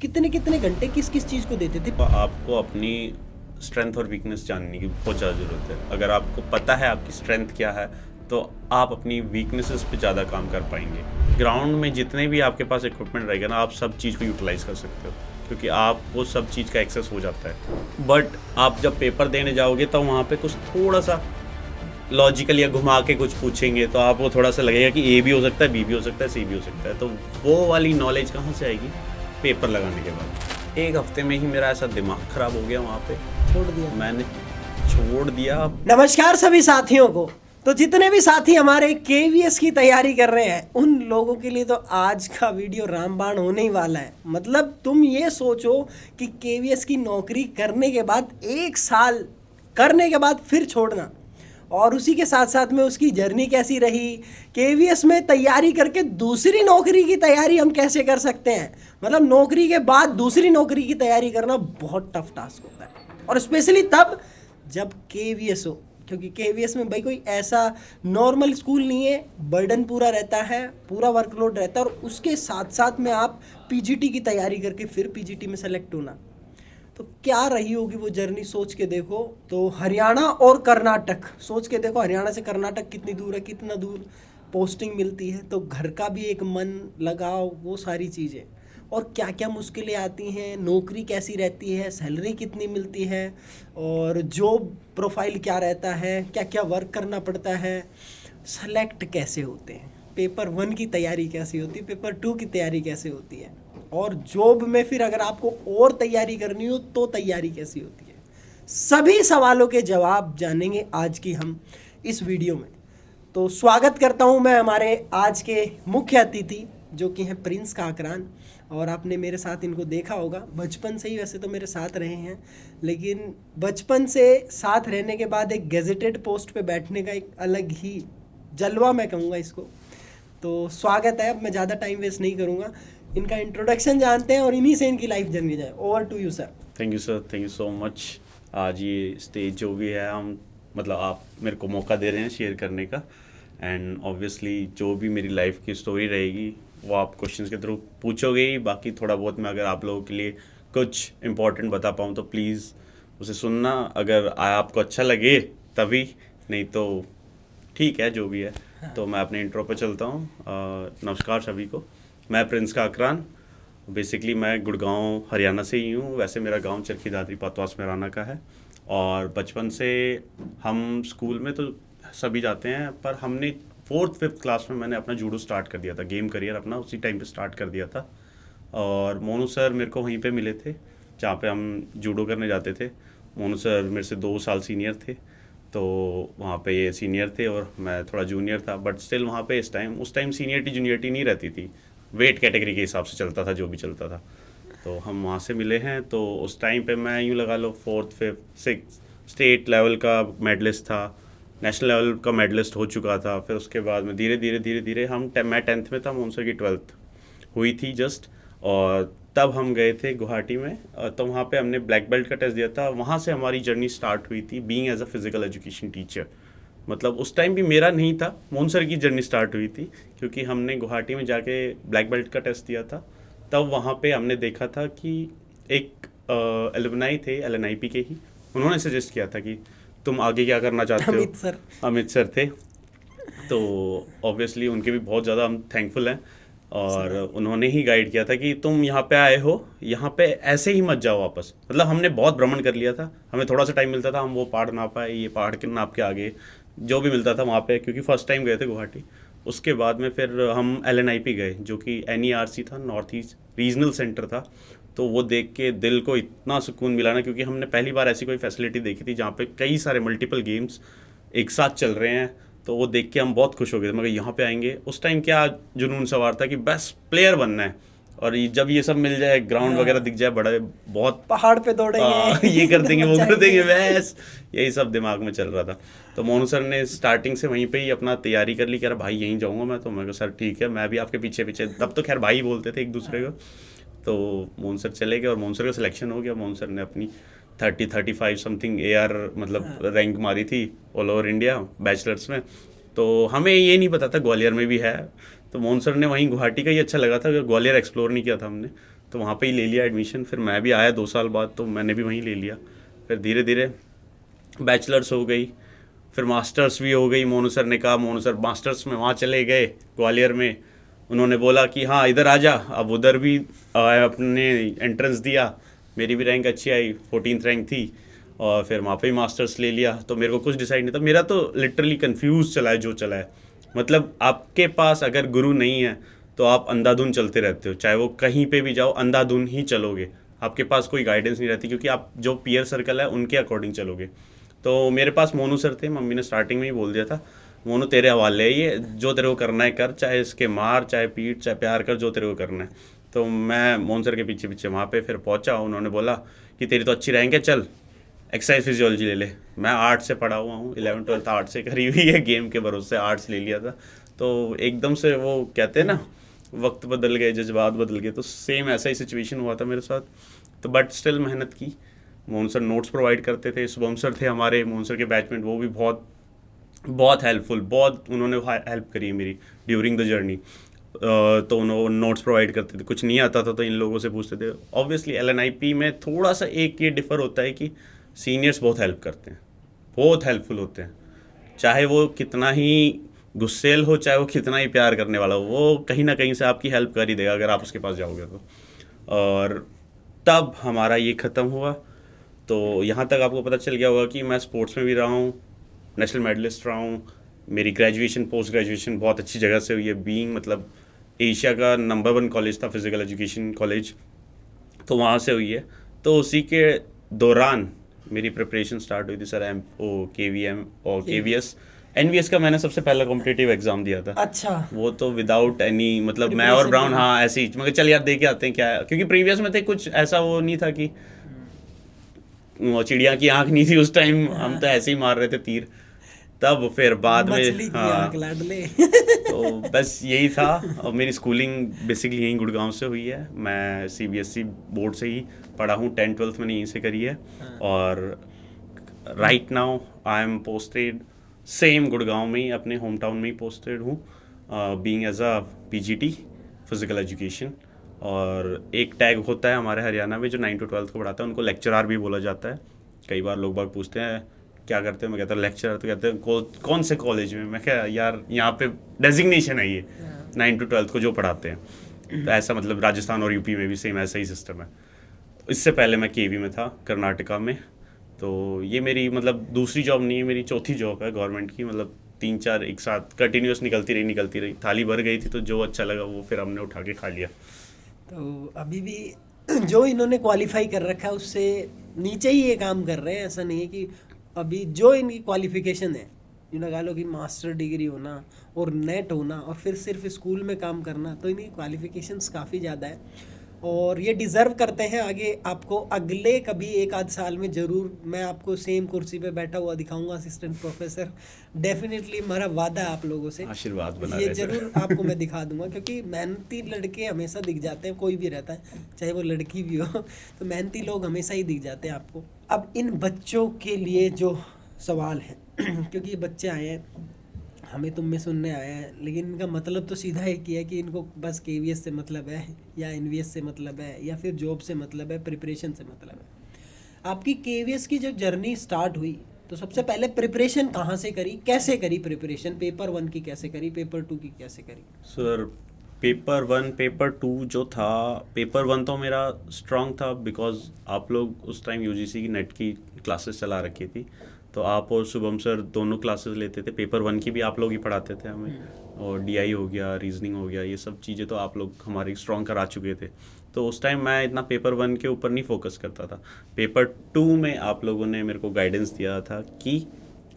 कितने कितने घंटे किस किस चीज़ को देते थे? आपको अपनी स्ट्रेंथ और वीकनेस जानने की बहुत ज़्यादा ज़रूरत है। अगर आपको पता है आपकी स्ट्रेंथ क्या है तो आप अपनी वीकनेसेस पे ज़्यादा काम कर पाएंगे। ग्राउंड में जितने भी आपके पास इक्विपमेंट रहेगा ना, आप सब चीज़ को यूटिलाइज़ कर सकते हो क्योंकि आप वो सब चीज़ का एक्सेस हो जाता है। बट आप जब पेपर देने जाओगे तो वहाँ पे कुछ थोड़ा सा लॉजिकल या घुमा के कुछ पूछेंगे तो आपको थोड़ा सा लगेगा कि ए भी हो सकता है, बी भी हो सकता है, सी भी हो सकता है। तो वो वाली नॉलेज कहाँ से आएगी? पेपर लगाने के बाद। एक हफ्ते में ही मेरा ऐसा दिमाग ख़राब हो गया वहाँ पे, छोड़ दिया मैंने छोड़ दिया। नमस्कार सभी साथियों को। तो जितने भी साथी हमारे केवीएस की तैयारी कर रहे हैं उन लोगों के लिए तो आज का वीडियो रामबाण होने ही वाला है। मतलब तुम ये सोचो कि केवीएस की नौकरी करने के बाद 1 साल करने के बाद फिर छोड़ना, और उसी के साथ साथ में उसकी जर्नी कैसी रही, केवीएस में तैयारी करके दूसरी नौकरी की तैयारी हम कैसे कर सकते हैं। मतलब नौकरी के बाद दूसरी नौकरी की तैयारी करना बहुत टफ टास्क होता है, और स्पेशली तब जब केवीएस हो, क्योंकि केवीएस में भाई कोई ऐसा नॉर्मल स्कूल नहीं है। बर्डन पूरा रहता है, पूरा वर्कलोड रहता है, और उसके साथ साथ में आप पीजीटी की तैयारी करके फिर पीजीटी में सेलेक्ट होना। तो क्या रही होगी वो जर्नी, सोच के देखो। तो हरियाणा और कर्नाटक, सोच के देखो हरियाणा से कर्नाटक कितनी दूर है, कितना दूर पोस्टिंग मिलती है। तो घर का भी एक मन लगाओ, वो सारी चीज़ें, और क्या क्या मुश्किलें आती हैं, नौकरी कैसी रहती है, सैलरी कितनी मिलती है, और जॉब प्रोफाइल क्या रहता है, क्या क्या वर्क करना पड़ता है, सेलेक्ट कैसे होते हैं, पेपर 1 की तैयारी कैसी होती है, पेपर 2 की तैयारी कैसे होती है, और जॉब में फिर अगर आपको और तैयारी करनी हो तो तैयारी कैसी होती है। सभी सवालों के जवाब जानेंगे आज की हम इस वीडियो में। तो स्वागत करता हूं मैं हमारे आज के मुख्य अतिथि जो कि हैं प्रिंस काकरान। और आपने मेरे साथ इनको देखा होगा बचपन से ही, वैसे तो मेरे साथ रहे हैं, लेकिन बचपन से साथ रहने के बाद एक गेजेटेड पोस्ट पे बैठने का एक अलग ही जलवा मैं कहूँगा इसको। तो स्वागत है। अब मैं ज़्यादा टाइम वेस्ट नहीं करूँगा, इनका इंट्रोडक्शन जानते हैं और इन्हीं से इनकी लाइफ जर्नी जाए। Over to you sir. Thank you sir, thank you so much. आज ये स्टेज जो भी है, हम मतलब आप मेरे को मौका दे रहे हैं शेयर करने का। एंड ऑब्वियसली जो भी मेरी लाइफ की स्टोरी रहेगी वो आप क्वेश्चंस के थ्रू पूछोगे ही। बाकी थोड़ा बहुत मैं अगर आप लोगों के लिए कुछ इंपॉर्टेंट बता पाऊँ तो प्लीज़ उसे सुनना। अगर आपको अच्छा लगे तभी, नहीं तो ठीक है जो भी है। तो मैं अपने इंट्रो पे चलता हूँ। नमस्कार सभी को, मैं प्रिंस काकरान। बेसिकली मैं गुड़गांव हरियाणा से ही हूँ। वैसे मेरा गांव चरखी दादरी पातवास मेराना का है, और बचपन से हम स्कूल में तो सभी जाते हैं, पर हमने 4th-5th क्लास में मैंने अपना जूडो स्टार्ट कर दिया था। गेम करियर अपना उसी टाइम पे स्टार्ट कर दिया था। और मोनू सर मेरे को वहीं पे मिले थे जहाँ पे हम जूडो करने जाते थे। मोनू सर मेरे से 2 साल सीनियर थे, तो वहाँ पे ये सीनियर थे और मैं थोड़ा जूनियर था। बट स्टिल वहाँ पे उस टाइम सीनियरिटी जूनियरिटी नहीं रहती थी, वेट कैटेगरी के हिसाब से चलता था जो भी चलता था। तो हम वहाँ से मिले हैं। तो उस टाइम पे मैं यूँ लगा लो 4th, 5th, 6th state level का मेडलिस्ट था, नेशनल लेवल का मेडलिस्ट हो चुका था। फिर उसके बाद में धीरे धीरे मैं 10th में था, मोनसर की 12th हुई थी जस्ट। और तब हम गए थे गुवाहाटी में, तो वहाँ पे हमने ब्लैक बेल्ट का टेस्ट दिया था। वहाँ से हमारी जर्नी स्टार्ट हुई थी being as a physical education teacher. मतलब उस टाइम भी मेरा नहीं था, मोनसर की जर्नी स्टार्ट हुई थी, क्योंकि हमने गुवाहाटी में जाके ब्लैक बेल्ट का टेस्ट दिया था। तब वहाँ पे हमने देखा था कि एक एलुमनाई थे LNIP के ही, उन्होंने सजेस्ट किया था कि तुम आगे क्या करना चाहते हो। अमित सर थे। तो ऑब्वियसली उनके भी बहुत ज़्यादा हम थैंकफुल हैं, और उन्होंने ही गाइड किया था कि तुम यहाँ पे आए हो, यहाँ पे ऐसे ही मत जाओ वापस। मतलब हमने बहुत भ्रमण कर लिया था, हमें थोड़ा सा टाइम मिलता था, हम वो पहाड़ नाप पाए, ये पहाड़ के नाप के आगे जो भी मिलता था वहाँ पे, क्योंकि फर्स्ट टाइम गए थे गुवाहाटी। उसके बाद में फिर हम LNIP गए, जो कि NERC था, नॉर्थ ईस्ट रीजनल सेंटर था। तो वो देख के दिल को इतना सुकून मिला ना, क्योंकि हमने पहली बार ऐसी कोई फैसिलिटी देखी थी जहाँ पे कई सारे मल्टीपल गेम्स एक साथ चल रहे हैं। तो वो देख के हम बहुत खुश हो गए थे, मगर यहाँ पे आएंगे। उस टाइम क्या जुनून सवार था कि बस प्लेयर बनना है, और जब ये सब मिल जाए, ग्राउंड वगैरह दिख जाए, बड़ा बहुत पहाड़ पे दौड़ेंगे, ये कर देंगे वो कर देंगे, बस यही सब दिमाग में चल रहा था। तो मोनू सर ने स्टार्टिंग से वहीं पे ही अपना तैयारी कर ली, कह रहा भाई यहीं जाऊँगा मैं। तो मैं कहा सर ठीक है, मैं भी आपके पीछे पीछे, तब तो खैर भाई बोलते थे एक दूसरे को। तो मोहन सर चले गए और मोहन सर का सिलेक्शन हो गया। मोहन सर ने अपनी 30-35 समथिंग AR मतलब रैंक मारी थी ऑल ओवर इंडिया बैचलर्स में। तो हमें ये नहीं पता था ग्वालियर में भी है। तो मोहन सर ने वहीं गुवाहाटी का ही अच्छा लगा था, ग्वालियर एक्सप्लोर नहीं किया था हमने। तो वहाँ पे ही ले लिया एडमिशन। फिर मैं भी आया 2 साल बाद, तो मैंने भी वहीं ले लिया। फिर धीरे धीरे बैचलर्स हो गई, फिर मास्टर्स भी हो गई। मोनू सर ने कहा, मोनू सर मास्टर्स में वहाँ चले गए ग्वालियर में। उन्होंने बोला कि हाँ इधर आ जा। अब उधर भी अपने एंट्रेंस दिया, मेरी भी रैंक अच्छी आई, 14th रैंक थी। और फिर वहाँ पे ही मास्टर्स ले लिया। तो मेरे को कुछ डिसाइड नहीं था, मेरा तो लिटरली कंफ्यूज चला है जो चला है। मतलब आपके पास अगर गुरु नहीं है तो आप अंधाधुन चलते रहते हो, चाहे वो कहीं पे भी जाओ अंधाधुन ही चलोगे। आपके पास कोई गाइडेंस नहीं रहती, क्योंकि आप जो पीयर सर्कल है उनके अकॉर्डिंग चलोगे। तो मेरे पास मोनू सर थे, मम्मी ने स्टार्टिंग में ही बोल दिया था, मोनू तेरे हवाले है ये, जो तेरे को करना है कर, चाहे इसके मार, चाहे पीट, चाहे प्यार कर, जो तेरे को करना है। तो मैं मोनू सर के पीछे पीछे वहाँ पे फिर पहुँचा। उन्होंने बोला कि तेरी तो अच्छी रैंक है, चल एक्सरसाइज फिजियोलॉजी ले ले। मैं आर्ट्स से पढ़ा हुआ हूँ, 11th-12th आर्ट्स से करी हुई है, गेम के भरोसे आर्ट्स ले लिया था। तो एकदम से वो कहते हैं ना, वक्त बदल गए, जज्बात बदल गए। तो सेम ऐसा ही सिचुएशन हुआ था मेरे साथ। तो बट स्टिल मेहनत की। मोहन सर नोट्स प्रोवाइड करते थे, शुभम सर थे हमारे मोहन सर के बैचमेट, वो भी बहुत बहुत हेल्पफुल, बहुत उन्होंने हेल्प करी है मेरी ड्यूरिंग द जर्नी। तो उन्होंने नोट्स प्रोवाइड करते थे, कुछ नहीं आता था तो इन लोगों से पूछते थे। ऑब्वियसली LNIP में थोड़ा सा एक ये डिफ़र होता है कि सीनियर्स बहुत हेल्प करते हैं, बहुत हेल्पफुल होते हैं। चाहे वो कितना ही गुस्सेल हो, चाहे वो कितना ही प्यार करने वाला हो, वो कहीं ना कहीं से आपकी हेल्प कर ही देगा अगर आप उसके पास जाओगे तो। और तब हमारा ये ख़त्म हुआ। तो यहाँ तक आपको पता चल गया होगा कि मैं स्पोर्ट्स में भी रहा हूँ, नेशनल मेडलिस्ट रहा हूँ। मेरी ग्रेजुएशन पोस्ट ग्रेजुएशन बहुत अच्छी जगह से हुई है, बीइंग मतलब एशिया का नंबर 1 कॉलेज था फिज़िकल एजुकेशन कॉलेज, तो वहाँ से हुई है। तो उसी के दौरान मेरी प्रिपरेशन स्टार्ट हुई थी सर, KVM और KVS। NVS का मैंने सबसे पहला कॉम्पिटिटिव एग्जाम दिया था। अच्छा। वो तो विदाउट एनी मतलब मैं और ब्राउन, हाँ ऐसे ही, मगर चल यार दे के आते हैं क्या है, क्योंकि प्रीवियस में थे कुछ ऐसा वो नहीं था कि चिड़िया की आंख नहीं थी उस टाइम, हम तो ऐसे ही मार रहे थे तीर। तब फिर बाद में हाँ तो बस यही था। और मेरी स्कूलिंग बेसिकली यहीं गुड़गांव से हुई है। मैं CBSE बोर्ड से ही पढ़ा हूँ, 10th-12th मैंने यहीं से करी है। और right now I am posted same Gurgaon में ही, अपने होम टाउन में ही पोस्टेड हूँ, being as a PGT physical education. और एक टैग होता है हमारे हरियाणा में जो 9 to 12 को पढ़ाता है, उनको लेक्चरर भी बोला जाता है। कई बार लोग बाग पूछते हैं क्या करते हैं, मैं कहता हूँ लेक्चरर। तो कहते हैं कौन से कॉलेज में, मैं क्या यार यहाँ पे डेजिग्नेशन है ये 9 to 12 को जो पढ़ाते हैं। तो ऐसा मतलब राजस्थान और UP में भी सेम ऐसा ही सिस्टम है। इससे पहले मैं KV में था कर्नाटका में। तो ये मेरी मतलब दूसरी जॉब नहीं है, मेरी चौथी जॉब है गवर्नमेंट की। मतलब 3-4 एक साथ कंटिन्यूस निकलती रही। थाली भर गई थी तो जो अच्छा लगा वो फिर हमने उठा के खा लिया। तो अभी भी जो इन्होंने क्वालिफाई कर रखा है उससे नीचे ही ये काम कर रहे हैं। ऐसा नहीं है कि अभी जो इनकी क्वालिफिकेशन है, ये लगा लो कि मास्टर डिग्री होना और नेट होना और फिर सिर्फ स्कूल में काम करना, तो इनकी क्वालिफिकेशंस काफ़ी ज़्यादा है और ये डिज़र्व करते हैं। आगे आपको अगले कभी 1-8 साल में ज़रूर मैं आपको सेम कुर्सी पे बैठा हुआ दिखाऊंगा, असिस्टेंट प्रोफेसर। डेफिनेटली हमारा वादा है आप लोगों से, आशीर्वाद बना ये रहे सर। ज़रूर आपको मैं दिखा दूंगा, क्योंकि मेहनती लड़के हमेशा दिख जाते हैं, कोई भी रहता है चाहे वो लड़की भी हो, तो मेहनती लोग हमेशा ही दिख जाते हैं आपको। अब इन बच्चों के लिए जो सवाल है क्योंकि ये बच्चे आए हैं, हमें तुम में सुनने आए हैं, लेकिन इनका मतलब तो सीधा एक ही है कि इनको बस KVS से मतलब है या NVS से मतलब है या फिर जॉब से मतलब है, प्रिपरेशन से मतलब है। आपकी KVS की जब जर्नी स्टार्ट हुई तो सबसे पहले प्रिपरेशन कहाँ से करी, कैसे करी प्रिपरेशन? पेपर 1 की कैसे करी, पेपर 2 की कैसे करी? सर पेपर 1 पेपर 2 जो था, पेपर 1 तो मेरा स्ट्रांग था बिकॉज आप लोग उस टाइम UGC की नेट की क्लासेस चला रखी थी, तो आप और शुभम सर दोनों क्लासेस लेते थे। पेपर 1 की भी आप लोग ही पढ़ाते थे हमें, और DI हो गया, रीजनिंग हो गया, ये सब चीज़ें तो आप लोग हमारी स्ट्रॉन्ग करा चुके थे। तो उस टाइम मैं इतना पेपर 1 के ऊपर नहीं फोकस करता था। पेपर 2 में आप लोगों ने मेरे को गाइडेंस दिया था कि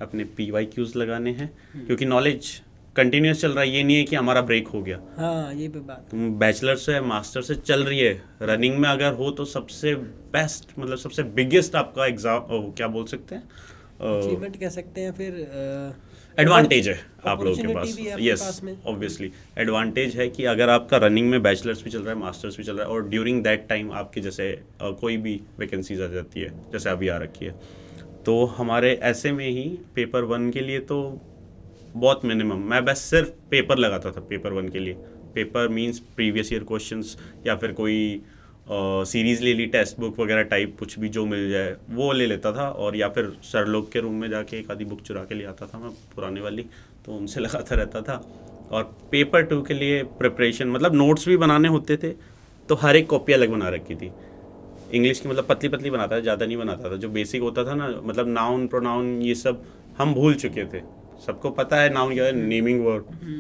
अपने PYQs लगाने हैं, क्योंकि नॉलेज कंटिन्यूस चल रहा है, ये नहीं है कि हमारा ब्रेक हो गया। हाँ ये भी बात। तुम बैचलर से मास्टर से चल रही है, रनिंग में अगर हो तो सबसे बेस्ट मतलब सबसे बिगेस्ट आपका एग्जाम क्या बोल सकते हैं, अचीवमेंट कह सकते हैं, फिर एडवांटेज है आप लोगों के पास। भी है यस पास में। ऑब्वियसली एडवांटेज है कि अगर आपका रनिंग में बैचलर्स भी चल रहा है, मास्टर्स भी चल रहा है, और ड्यूरिंग दैट टाइम आपके जैसे कोई भी वैकेंसीज आ जाती है जैसे अभी आ रखी है, तो हमारे ऐसे में ही पेपर 1 के लिए तो बहुत मिनिमम मैं बस सिर्फ पेपर लगाता था पेपर 1 के लिए। Paper means previous year questions या फिर कोई सीरीज़ ले ली, टेक्स्ट बुक वगैरह टाइप कुछ भी जो मिल जाए वो ले लेता था, और या फिर सर लोग के रूम में जाके एक आधी बुक चुरा के ले आता था मैं, पुराने वाली, तो उनसे लगाता रहता था। और पेपर 2 के लिए प्रिपरेशन, मतलब नोट्स भी बनाने होते थे, तो हर एक कॉपी अलग बना रखी थी। इंग्लिश की मतलब पतली पतली बनाता था, ज़्यादा नहीं बनाता था। जो बेसिक होता था ना, मतलब नाउन प्रोनाउन ये सब हम भूल चुके थे, सबको पता है नाउन क्या है, नेमिंग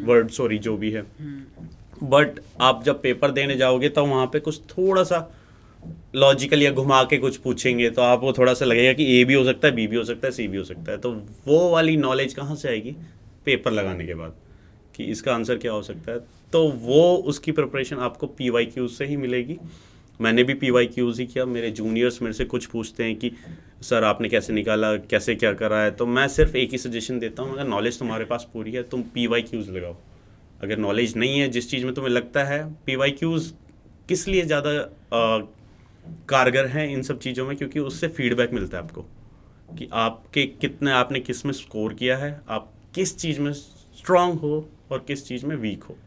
वर्ड सॉरी जो भी है। बट आप जब पेपर देने जाओगे तो वहाँ पे कुछ थोड़ा सा लॉजिकल या घुमा के कुछ पूछेंगे, तो आपको थोड़ा सा लगेगा कि ए भी हो सकता है, बी भी हो सकता है, सी भी हो सकता है। तो वो वाली नॉलेज कहाँ से आएगी? पेपर लगाने के बाद, कि इसका आंसर क्या हो सकता है। तो वो उसकी प्रिपरेशन आपको PYQ से ही मिलेगी। मैंने भी PYQs ही किया। मेरे जूनियर्स मेरे से कुछ पूछते हैं कि सर आपने कैसे निकाला, कैसे क्या करा है, तो मैं सिर्फ एक ही सजेशन देता हूँ, अगर नॉलेज तुम्हारे पास पूरी है तुम PYQs लगाओ। अगर नॉलेज नहीं है, जिस चीज़ में तुम्हें लगता है, PYQs किस लिए ज़्यादा कारगर हैं इन सब चीज़ों में, क्योंकि उससे फीडबैक मिलता है आपको कि आपके कितने, आपने किस में स्कोर किया है, आप किस चीज़ में स्ट्रांग हो और किस चीज़ में वीक हो।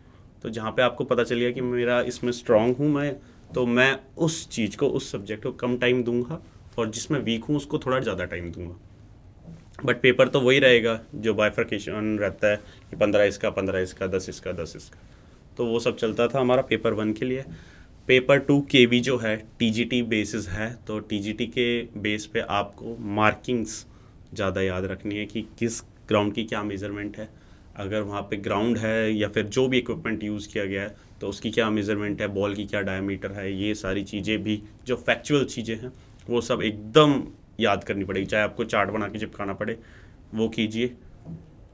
तो जहाँ पे आपको पता चल गया कि मेरा इसमें स्ट्रांग हूँ मैं, तो मैं उस चीज़ को, उस सब्जेक्ट को कम टाइम दूंगा, और जिसमें वीक हूँ उसको थोड़ा ज़्यादा टाइम दूंगा। बट पेपर तो वही रहेगा जो बाइफर्केशन रहता है कि 15 इसका, 15 इसका, 10 इसका, 10 इसका। तो वो सब चलता था हमारा पेपर 1 के लिए। पेपर 2 KB जो है TGT बेसिस है, तो TGT के बेस पे आपको मार्किंग्स ज़्यादा याद रखनी है कि किस ग्राउंड की क्या मेज़रमेंट है, अगर वहाँ पे ग्राउंड है या फिर जो भी इक्विपमेंट यूज़ किया गया है तो उसकी क्या मेज़रमेंट है, बॉल की क्या डायमीटर है, ये सारी चीज़ें भी जो फैक्चुअल चीज़ें हैं वो सब एकदम याद करनी पड़ेगी। चाहे आपको चार्ट बना के चिपकाना पड़े, वो कीजिए,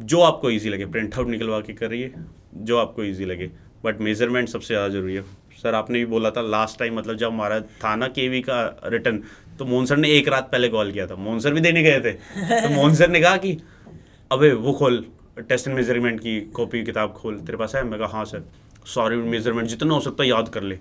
जो आपको इजी लगे, प्रिंट आउट निकलवा के करिए, जो आपको इजी लगे, बट मेज़रमेंट सबसे ज़्यादा ज़रूरी है। सर आपने भी बोला था लास्ट टाइम, मतलब जब हमारा था ना KV का रिटर्न, तो मोहन सर ने एक रात पहले कॉल किया था, मोहन सर भी देने गए थे, तो मोहन सर ने कहा कि अबे वो खोल, टेस्ट एंड मेजरमेंट की कॉपी किताब खोल, तेरे पास है? मैं कहा हाँ सर। सॉरी, मेजरमेंट जितना हो सकता है याद कर ले,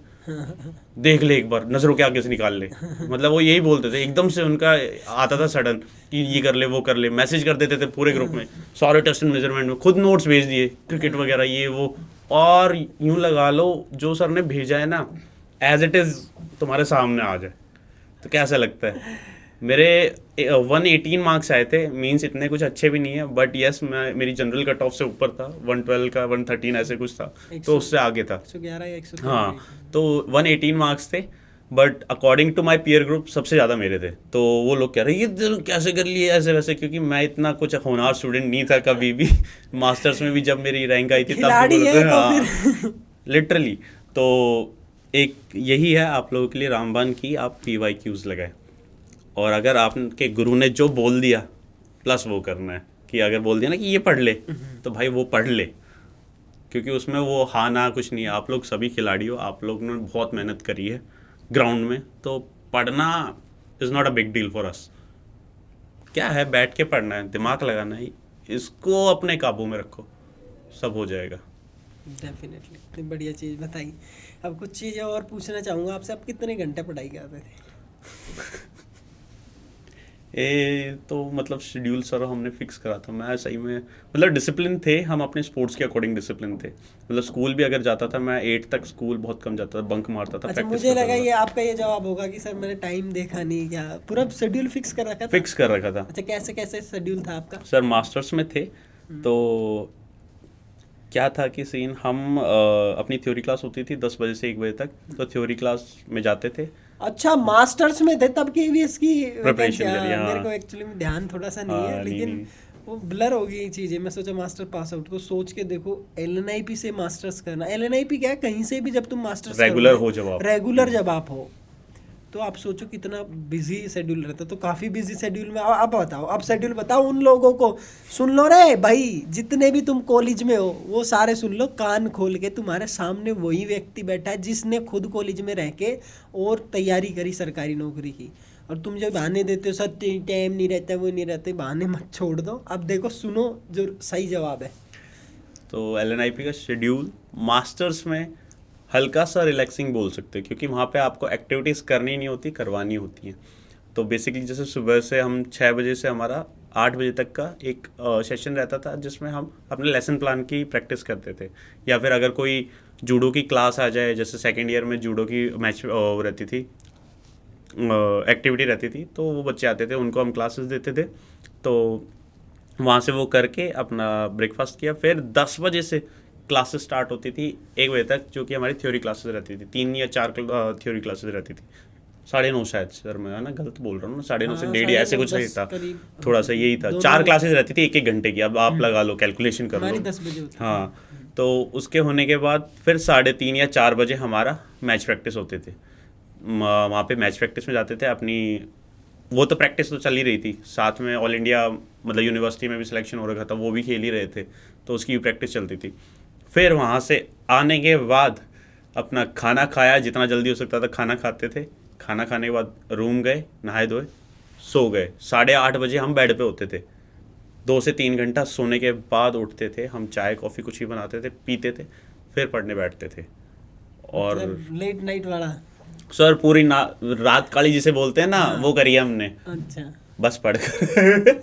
देख ले एक बार, नज़रों के आगे से निकाल ले। मतलब वो यही बोलते थे, एकदम से उनका आता था सडन कि ये कर ले, वो कर ले, मैसेज कर देते थे पूरे ग्रुप में, सारे टेस्ट एंड मेजरमेंट में, खुद नोट्स भेज दिए, क्रिकेट वगैरह ये वो। और यूँ लगा लो जो सर ने भेजा है ना, एज इट इज़ तुम्हारे सामने आ जाए, तो कैसा लगता है। मेरे 118 मार्क्स आए थे, मींस इतने कुछ अच्छे भी नहीं है, बट यस मैं, मेरी जनरल कट ऑफ से ऊपर था, 112 का 113 ऐसे कुछ था, तो उससे आगे था 111 या 113। हाँ, तो 118 मार्क्स थे, but according to my peer group सबसे ज़्यादा मेरे थे। तो वो लोग कह रहे ये कैसे कर लिए ऐसे वैसे, क्योंकि मैं इतना कुछ होनहार स्टूडेंट नहीं था कभी भी। मास्टर्स में भी जब मेरी रैंक आई थी तब हाँ लिटरली। तो एक यही है आप लोगों के लिए रामबान की, आप PYQs लगाए, और अगर आपके गुरु ने जो बोल दिया प्लस वो करना है, कि अगर बोल दिया ना कि ये पढ़ ले, तो भाई वो पढ़ ले, क्योंकि उसमें वो हाँ ना कुछ नहीं है। आप लोग सभी खिलाड़ी हो, आप लोग ने बहुत मेहनत करी है ग्राउंड में, तो पढ़ना is not a big deal for us. क्या है, बैठ के पढ़ना है, दिमाग लगाना है, इसको अपने काबू में रखो, सब हो जाएगा। डेफिनेटली, इतनी बढ़िया चीज़ बताई। अब कुछ चीज़ें और पूछना चाहूँगा आपसे, आप कितने घंटे पढ़ाई करते थे? तो मतलब शेड्यूल सर हमने फिक्स करा था, मैं सही में मतलब डिसिप्लिन थे हम, अपने स्पोर्ट्स के अकॉर्डिंग डिसिप्लिन थे। मतलब स्कूल भी अगर जाता था मैं 8 तक, स्कूल बहुत कम जाता था, बंक मारता था। अच्छा, मुझे लगा ये आपका ये जवाब होगा कि सर मैंने टाइम देखा नहीं, क्या पूरा शेड्यूल फिक्स कर रखा था? फिक्स कर रखा था। अच्छा, कैसे कैसे शेड्यूल था आपका? सर मास्टर्स में थे, तो क्या था कि सीन, हम अपनी थ्योरी क्लास होती थी 10 बजे से 1 बजे तक, तो थ्योरी क्लास में जाते थे। अच्छा, मास्टर्स में थे तब KVS की प्रिपरेशन वैकेंसी? करी, हाँ। मेरे को एक्चुअली में ध्यान थोड़ा सा नहीं है, हाँ, लेकिन नहीं। वो ब्लर हो गई चीज़ें। मैं सोचा मास्टर पास आउट को सोच के देखो, LNIP से मास्टर्स करना। LNIP क्या है, कहीं से भी जब तुम मास्टर्स रेगुलर हो जब आप, रेगुलर जब आप हो, तो आप सोचो कितना बिजी शेड्यूल रहता है। तो काफ़ी बिजी शेड्यूल में अब बताओ, अब शेड्यूल बताओ उन लोगों को। सुन लो रे भाई, जितने भी तुम कॉलेज में हो वो सारे सुन लो कान खोल के। तुम्हारे सामने वही व्यक्ति बैठा है जिसने खुद कॉलेज में रह के और तैयारी करी सरकारी नौकरी की, और तुम जब बहाने देते हो सर टाइम नहीं रहता, वो नहीं रहते, बहाने मत छोड़ दो। अब देखो, सुनो जो सही जवाब है। तो LNIP का शेड्यूल मास्टर्स में हल्का सा रिलैक्सिंग बोल सकते हैं, क्योंकि वहाँ पे आपको एक्टिविटीज़ करनी नहीं होती, करवानी होती हैं। तो बेसिकली जैसे सुबह से हम 6 बजे से हमारा 8 बजे तक का एक सेशन रहता था, जिसमें हम अपने लेसन प्लान की प्रैक्टिस करते थे, या फिर अगर कोई जूडो की क्लास आ जाए, जैसे सेकेंड ईयर में जूडो की मैच रहती थी, एक्टिविटी रहती थी, तो वो बच्चे आते थे, उनको हम क्लासेस देते थे। तो वहाँ से वो करके अपना ब्रेकफास्ट किया, फिर 10 बजे से क्लासेस स्टार्ट होती थी 1 बजे तक, जो कि हमारी थ्योरी क्लासेस रहती थी। 3 या 4 थ्योरी क्लासेस रहती थी। 9:30 शायद, सर मैं ना गलत बोल रहा हूँ ना, 9:30 से 1:30 ऐसे कुछ नहीं था, थोड़ा सा यही था। 4 क्लासेस रहती थी 1-1 घंटे की, अब आप लगा लो, कैलकुलेशन कर लो। 10 बजे होती। हाँ, तो उसके होने के बाद फिर 3:30 या 4 बजे हमारा मैच प्रैक्टिस होते थे। वहाँ पे मैच प्रैक्टिस में जाते थे अपनी, वो तो प्रैक्टिस तो चल ही रही थी, साथ में ऑल इंडिया मतलब यूनिवर्सिटी में भी सिलेक्शन हो रखा था, वो भी खेल ही रहे थे, तो उसकी भी प्रैक्टिस चलती थी। फिर वहाँ से आने के बाद अपना खाना खाया, जितना जल्दी हो सकता था खाना खाते थे। खाना खाने के बाद रूम गए, नहाए धोए, सो गए। 8:30 बजे हम बेड पे होते थे। 2 से 3 घंटा सोने के बाद उठते थे हम, चाय कॉफ़ी कुछ भी बनाते थे, पीते थे, फिर पढ़ने बैठते थे। और लेट नाइट वाला सर पूरी रात काली जिसे बोलते हैं ना, वो करी है हमने। अच्छा, बस पढ़कर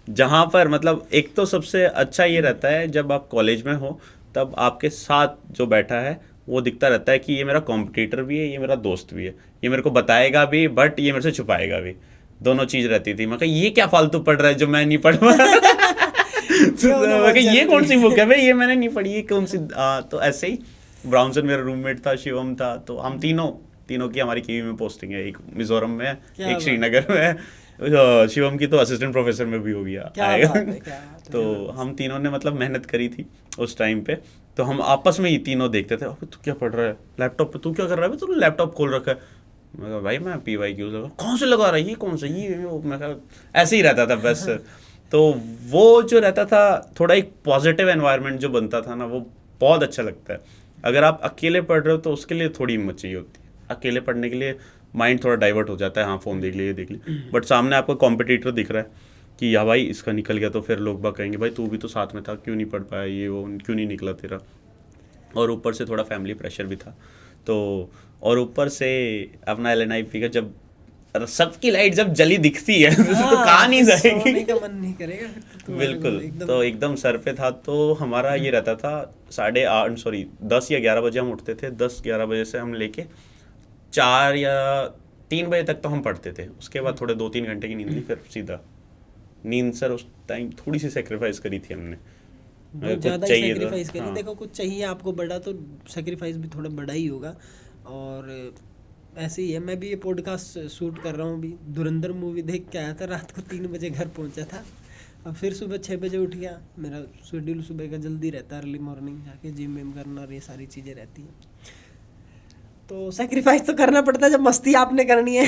जहाँ पर मतलब एक तो सबसे अच्छा ये रहता है जब आप कॉलेज में हो, तब आपके साथ जो बैठा है वो दिखता रहता है कि ये मेरा कॉम्पिटिटर भी है, ये मेरा दोस्त भी है, ये मेरे को बताएगा भी बट ये मेरे से छुपाएगा भी। दोनों चीज़ रहती थी। मैं कहा ये क्या फालतू पढ़ रहा है जो मैं नहीं पढ़ पा मैं कहा ये कौन सी बुक है भाई, ये मैंने नहीं पढ़ी, ये कौन सी। तो ऐसे ही ब्राउनसन मेरा रूममेट था, शिवम था, तो हम तीनों की हमारी कीवी में पोस्टिंग है, एक मिजोरम में है, एक श्रीनगर में है। शिवम की तो असिस्टेंट प्रोफेसर में भी हो गया आएगा। तो हम तीनों ने मतलब मेहनत करी थी उस टाइम पे। तो हम आपस में ही तीनों देखते थे, अबे तू क्या पढ़ रहा है लैपटॉप पे, तू क्या कर रहा है, तूने लैपटॉप खोल रखा है। मैं कहा भाई मैं PYQ लगा, कौन से लगा रहा है, ये कौन सा, ये वो। मैं कहा ऐसे ही रहता था बस। तो वो जो रहता था थोड़ा एक पॉजिटिव एनवायरनमेंट जो बनता था ना, वो बहुत अच्छा लगता है। अगर आप अकेले पढ़ रहे हो तो उसके लिए थोड़ी हिम्मत चाहिए होती है। अकेले पढ़ने के लिए माइंड थोड़ा डाइवर्ट हो जाता है, हाँ फ़ोन देख लिए, देख लिए, बट सामने आपको कॉम्पिटिटर दिख रहा है कि या भाई इसका निकल गया, तो फिर लोग बाग कहेंगे भाई तू भी तो साथ में था, क्यों नहीं पढ़ पाया, ये वो क्यों नहीं निकला तेरा। और ऊपर से थोड़ा फैमिली प्रेशर भी था। तो और ऊपर से अपना LNIP का जब सबकी लाइट जब जली दिखती है तो कहाँ नहीं जाएगी, सोने का मन नहीं करेगा बिल्कुल। तो एकदम सर पे था। तो हमारा ये रहता था 10 या 11 बजे हम उठते थे। 10-11 बजे से हम लेके 4 या 3 बजे तक तो हम पढ़ते थे। उसके बाद थोड़े 2-3 घंटे की नींद ली, फिर सीधा नींद। सर उस टाइम थोड़ी सी सेक्रीफाइस करी थी हमने, बहुत ज़्यादा ही सेक्रीफाइस करी। हाँ। देखो कुछ चाहिए आपको बड़ा, तो सेक्रीफाइस भी थोड़ा बड़ा ही होगा। और ऐसे ही है, मैं भी ये पॉडकास्ट शूट कर रहा हूँ अभी। धुरंधर मूवी देख के आया था, रात को 3 बजे घर पहुँचा था। अब फिर सुबह 6 बजे उठ गया। मेरा शेड्यूल सुबह का जल्दी रहता है, अर्ली मॉर्निंग जाके जिम विम करना और ये सारी चीज़ें रहती हैं। तो सेक्रीफाइस तो करना पड़ता है जब मस्ती आपने करनी है।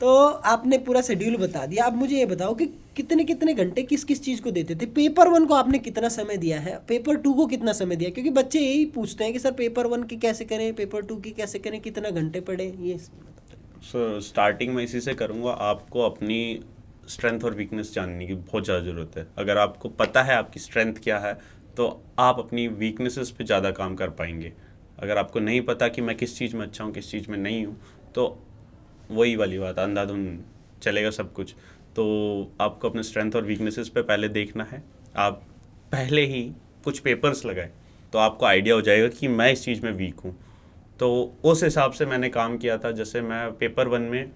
तो आपने पूरा शेड्यूल बता दिया। अब मुझे ये बताओ कि कितने कितने घंटे किस किस चीज़ को देते थे। पेपर 1 को आपने कितना समय दिया है, पेपर 2 को कितना समय दिया, क्योंकि बच्चे यही पूछते हैं कि सर पेपर 1 की कैसे करें, पेपर 2 की कैसे करें, कितना घंटे पढ़े, ये। सो स्टार्टिंग में इसी से करूँगा। आपको अपनी स्ट्रेंथ और वीकनेस जानने की बहुत ज़्यादा ज़रूरत है। अगर आपको पता है आपकी स्ट्रेंथ क्या है, तो आप अपनी वीकनेसेस पे ज़्यादा काम कर पाएंगे। अगर आपको नहीं पता कि मैं किस चीज़ में अच्छा हूँ, किस चीज़ में नहीं हूँ, तो वही वाली बात, अंधाधुंध चलेगा सब कुछ। तो आपको अपने स्ट्रेंथ और वीकनेसेस पे पहले देखना है। आप पहले ही कुछ पेपर्स लगाए तो आपको आइडिया हो जाएगा कि मैं इस चीज़ में वीक हूँ। तो उस हिसाब से मैंने काम किया था। जैसे मैं पेपर 1 में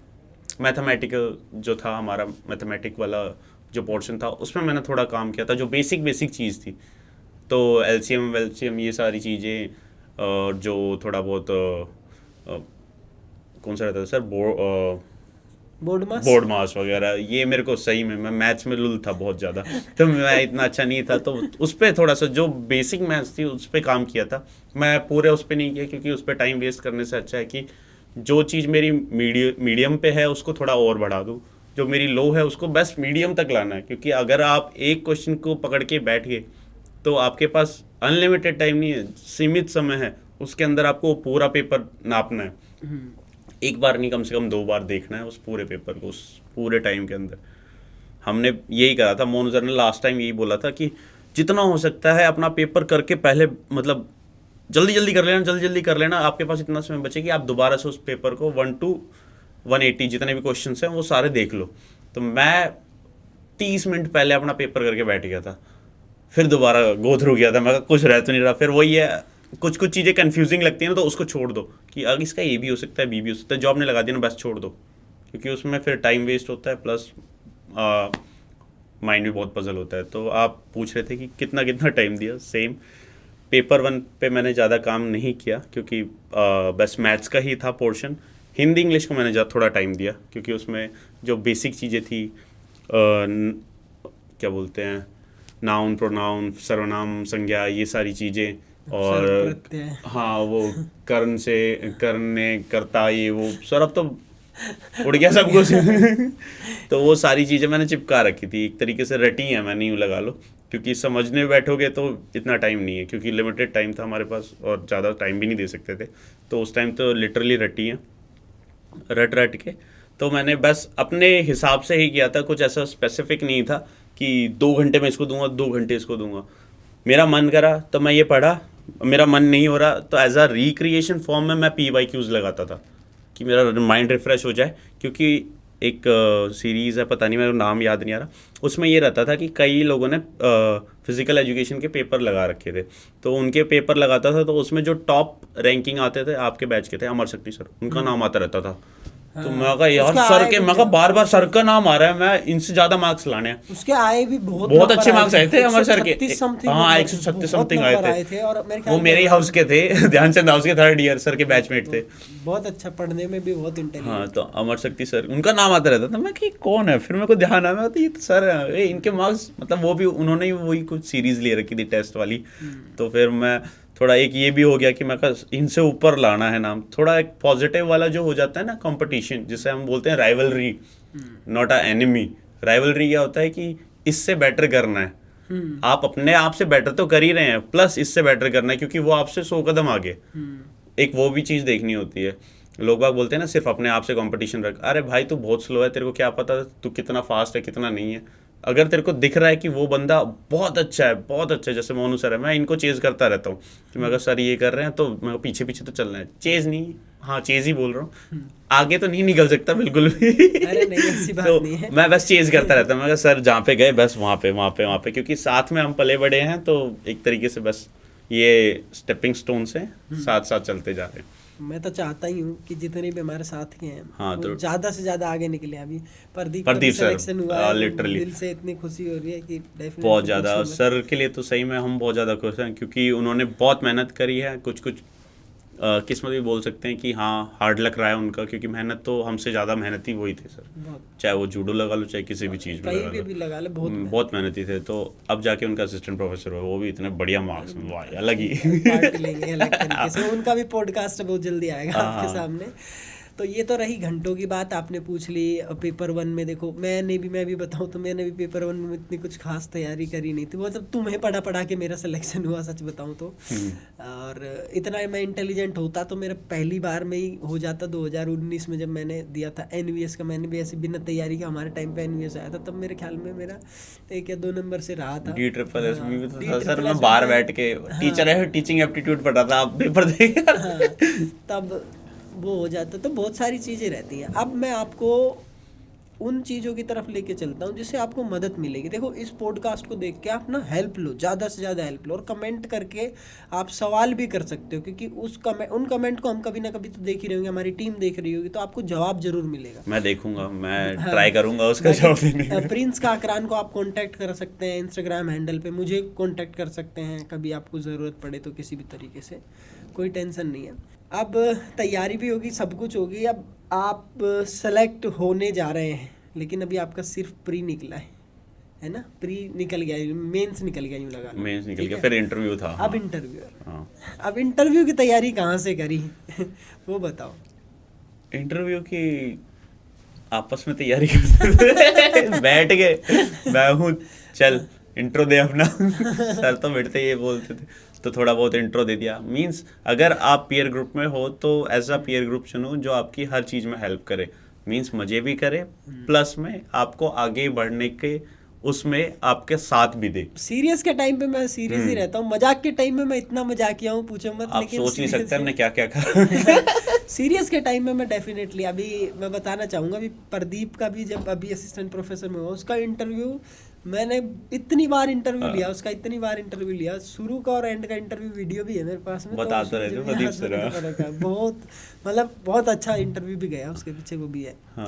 मैथमेटिकल जो था, हमारा मैथमेटिक वाला जो पोर्शन था, उसमें मैंने थोड़ा काम किया था, जो बेसिक चीज़ थी। तो LCM वेल्सियम ये सारी चीज़ें, जो थोड़ा बहुत कौन सा रहता था सर, बोर्ड मास वगैरह, ये मेरे को सही में, मैं मैथ्स में लुल था बहुत ज़्यादा, तो मैं इतना अच्छा नहीं था। तो उस पर थोड़ा सा जो बेसिक मैथ्स थी उस पर काम किया था। मैं पूरे उस पर नहीं किया, क्योंकि उस पर टाइम वेस्ट करने से अच्छा है कि जो चीज़ मेरी मीडियम पे है उसको थोड़ा और बढ़ा दूँ, जो मेरी लो है उसको बस मीडियम तक लाना है। क्योंकि अगर आप एक क्वेश्चन को पकड़ के बैठ गए तो आपके पास अनलिमिटेड टाइम नहीं है, सीमित समय है, उसके अंदर आपको पूरा पेपर नापना है। एक बार नहीं, कम से कम 2 बार देखना है उस पूरे पेपर को, उस पूरे टाइम के अंदर। हमने यही करा था। मोनू सर ने लास्ट टाइम यही बोला था कि जितना हो सकता है अपना पेपर करके पहले, मतलब जल्दी जल्दी कर लेना। आपके पास इतना समय बचे कि आप दोबारा से उस पेपर को 1 to 180 जितने भी क्वेश्चन हैं वो सारे देख लो। तो मैं 30 मिनट पहले अपना पेपर करके बैठ गया था, फिर दोबारा गो थ्रू किया था। मैं कुछ रह तो नहीं रहा। फिर वही है, कुछ कुछ चीज़ें कंफ्यूजिंग लगती हैं ना, तो उसको छोड़ दो कि अगर इसका ए भी हो सकता है, बी भी हो सकता है, जॉब ने लगा दिया ना, बस छोड़ दो, क्योंकि उसमें फिर टाइम वेस्ट होता है, प्लस माइंड भी बहुत पजल होता है। तो आप पूछ रहे थे कि कितना कितना टाइम दिया। सेम पेपर 1 पे मैंने ज़्यादा काम नहीं किया, क्योंकि बस मैथ्स का ही था पोर्शन। हिंदी इंग्लिश को मैंने थोड़ा टाइम दिया, क्योंकि उसमें जो बेसिक चीज़ें थी, क्या बोलते हैं, नाउन, प्रोनाउन, सर्वनाम, संज्ञा, ये सारी चीज़ें, और प्रत्यय। हाँ वो कर्ण से करने करता, ये वो सर अब तो उड़ गया सब कुछ। तो वो सारी चीज़ें मैंने चिपका रखी थी, एक तरीके से रटी है मैंने, यूँ लगा लो, क्योंकि समझने बैठोगे तो इतना टाइम नहीं है, क्योंकि लिमिटेड टाइम था हमारे पास और ज़्यादा टाइम भी नहीं दे सकते थे। तो उस टाइम तो लिटरली रटी है, रट के। तो मैंने बस अपने हिसाब से ही किया था, कुछ ऐसा स्पेसिफिक नहीं था कि 2 घंटे में इसको दूंगा, 2 घंटे इसको दूंगा। मेरा मन करा तो मैं ये पढ़ा, मेरा मन नहीं हो रहा तो एज अ रिक्रिएशन फॉर्म में मैं PYQs लगाता था कि मेरा माइंड रिफ्रेश हो जाए। क्योंकि एक सीरीज़ है, पता नहीं मेरा नाम याद नहीं आ रहा, उसमें ये रहता था कि कई लोगों ने फिज़िकल एजुकेशन के पेपर लगा रखे थे, तो उनके पेपर लगाता था, तो उसमें जो टॉप रैंकिंग आते थे आपके बैच के थे, अमर शक्ति सर, उनका नाम आता रहता था। तो मैं कहा यार सर के, मैं कहा बार बार सर का नाम आ रहा है, मैं इनसे ज़्यादा मार्क्स लाने हैं। उसके आए भी बहुत अच्छे मार्क्स आए थे अमर सर के, 136 हाँ 136 समथिंग आए थे, और मेरे ख्याल वो मेरे ही हाउस के थे, ध्यानचंद हाउस के 3rd ईयर सर के बैचमेट थे। बहुत अच्छा, पढ़ने में भी बहुत इंटेलिजेंट। हाँ, तो अमर शक्ति सर, उनका नाम आता रहता था। मैं कि कौन है, फिर मेरे को ध्यान आया, मैं तो ये तो सर है, इनके मार्क्स, मतलब वो भी उन्होंने ही वही कुछ सीरीज़ ले रखी थी टेस्ट वाली। तो फिर मैं थोड़ा, एक ये भी हो गया कि मैं कहा इनसे ऊपर लाना है नाम, थोड़ा एक पॉजिटिव वाला जो हो जाता है ना, कंपटीशन, जिसे हम बोलते हैं rivalry, not a enemy. Rivalry क्या होता है कि इससे बेटर करना है, आप अपने आप से बेटर तो कर ही रहे हैं, प्लस इससे बेटर करना है, क्योंकि वो आपसे 100 कदम आगे। एक वो भी चीज़ देखनी होती है। लोग बाग बोलते हैं ना सिर्फ अपने आप से कंपटीशन रख, अरे भाई तू बहुत स्लो है, तेरे को क्या पता तू कितना फास्ट है कितना नहीं है। अगर तेरे को दिख रहा है कि वो बंदा बहुत अच्छा है, बहुत अच्छा है, जैसे मोनू सर है, मैं इनको चेज करता रहता हूँ कि मैं अगर सर ये कर रहे हैं तो मैं पीछे पीछे तो चलना है, चेज नहीं, हाँ चेज ही बोल रहा हूँ, आगे तो नहीं निकल सकता बिल्कुल भी। अरे नहीं, ऐसी बात तो नहीं है। मैं बस चेज करता रहता हूँ, मैं सर जहाँ पे गए बस वहाँ पे, क्योंकि साथ में हम पले बड़े हैं, तो एक तरीके से बस ये स्टेपिंग स्टोन से साथ साथ चलते जा रहे हैं। मैं तो चाहता ही हूँ कि जितने भी हमारे साथी हैं, हाँ, वो तो ज़्यादा से ज़्यादा आगे निकले। अभी प्रदीप का प्रदीप सर, सिलेक्शन हुआ है, लिटरली दिल से इतनी खुशी हो रही है कि डेफिनेटली बहुत ज़्यादा सर के लिए तो सही में हम बहुत ज़्यादा खुश हैं, क्योंकि उन्होंने बहुत मेहनत करी है। कुछ किस्मत भी बोल सकते हैं कि हाँ हार्ड लक रहा है उनका, क्योंकि मेहनत तो हमसे ज़्यादा मेहनती वही थे सर, चाहे वो जूडो लगा लो चाहे किसी भी चीज़ में लगा लो, बहुत मेहनती थे। तो अब जाके उनका असिस्टेंट प्रोफेसर हुआ, वो भी इतने बढ़िया मार्क्स में, वाह अलग ही पार्टी लेंगे अलग तरीके से। उनका भी पॉडकास्ट बहुत जल्दी आएगा आपके सामने। तो ये तो रही घंटों की बात, आपने पूछ ली। पेपर 1 में देखो, मैं भी बताऊँ तो मैंने भी पेपर 1 में इतनी कुछ खास तैयारी करी नहीं थी, वो सब तुम्हें पढ़ा के मेरा सिलेक्शन हुआ, सच बताऊँ तो। और इतना मैं इंटेलिजेंट होता तो मेरा पहली बार में ही हो जाता। 2019 में जब मैंने दिया था NVS का, मैंने भी ऐसे बिना तैयारी के, हमारे टाइम पे NVS आया था, तब मेरे ख्याल में मेरा 1 या 2 नंबर से रहा था। सर मैं बाहर बैठ के टीचर है, टीचिंग एप्टीट्यूड पढ़ा था, आप पेपर देखे तब वो हो जाता। तो बहुत सारी चीज़ें रहती हैं। अब मैं आपको उन चीज़ों की तरफ लेके चलता हूँ जिससे आपको मदद मिलेगी। देखो, इस पॉडकास्ट को देख के आप ना हेल्प लो, ज़्यादा से ज़्यादा हेल्प लो, और कमेंट करके आप सवाल भी कर सकते हो, क्योंकि उन कमेंट को हम कभी ना कभी तो देख ही रहे होंगे, हमारी टीम देख रही होगी, तो आपको जवाब जरूर मिलेगा। मैं देखूंगा, मैं ट्राई करूंगा उसका जवाब देने। प्रिंस काकरान को आप कांटेक्ट कर सकते हैं इंस्टाग्राम हैंडल पे, मुझे कांटेक्ट कर सकते हैं कभी आपको ज़रूरत पड़े तो, किसी भी तरीके से, कोई टेंशन नहीं है। अब तैयारी भी होगी, सब कुछ होगी। अब आप सेलेक्ट होने जा रहे हैं, लेकिन अभी आपका सिर्फ प्री निकला है ना, प्री निकल गया, मेंस निकल गया, यूँ लगा, मेंस निकल गया, फिर इंटरव्यू था। अब इंटरव्यू, अब इंटरव्यू की तैयारी कहाँ से करी वो बताओ। इंटरव्यू की आपस में तैयारी करते बैठ गए, मैं हूँ चल इंट्रो दे अपना सर तो बैठते ये बोलते थे, तो थोड़ा बहुत इंट्रो दे दिया। मींस अगर आप पीयर ग्रुप में हो तो एज अ पीयर ग्रुप चुनो जो आपकी हर चीज़ में हेल्प करे, मींस मज़े भी करे, प्लस में आपको आगे बढ़ने के उसमें आपके साथ भी दे। सीरियस के टाइम पे मैं सीरियस ही रहता हूँ, मजाक के टाइम में मैं इतना मजाकिया हूँ पूछो मत। आप लेकिन सोच नहीं सकते हमने क्या क्या कहा। सीरियस के टाइम में मैं डेफिनेटली, अभी मैं बताना चाहूँगा, अभी प्रदीप का भी जब अभी असिस्टेंट प्रोफेसर में हुआ, उसका इंटरव्यू मैंने इतनी बार इंटरव्यू लिया उसका, इतनी बार इंटरव्यू लिया, शुरू का और एंड का इंटरव्यू वीडियो भी है मेरे पास में। बताते रहते हो प्रदीप सर। बहुत मतलब बहुत अच्छा इंटरव्यू भी गया उसके पीछे, वो भी है। हाँ।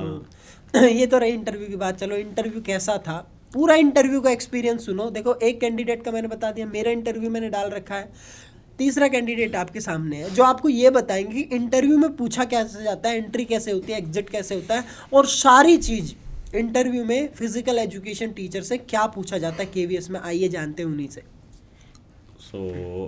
तो ये तो रही इंटरव्यू की बात। चलो इंटरव्यू कैसा था, पूरा इंटरव्यू का एक्सपीरियंस सुनो। देखो एक कैंडिडेट का मैंने बता दिया, मेरा इंटरव्यू मैंने डाल रखा है। तीसरा कैंडिडेट आपके सामने है जो आपको ये बताएंगे कि इंटरव्यू में पूछा कैसे जाता है, एंट्री कैसे होती है, एग्जिट कैसे होता है, और सारी चीज़ इंटरव्यू में फिजिकल एजुकेशन टीचर से क्या पूछा जाता है केवीएस में, आइए जानते हैं उन्हीं से। सो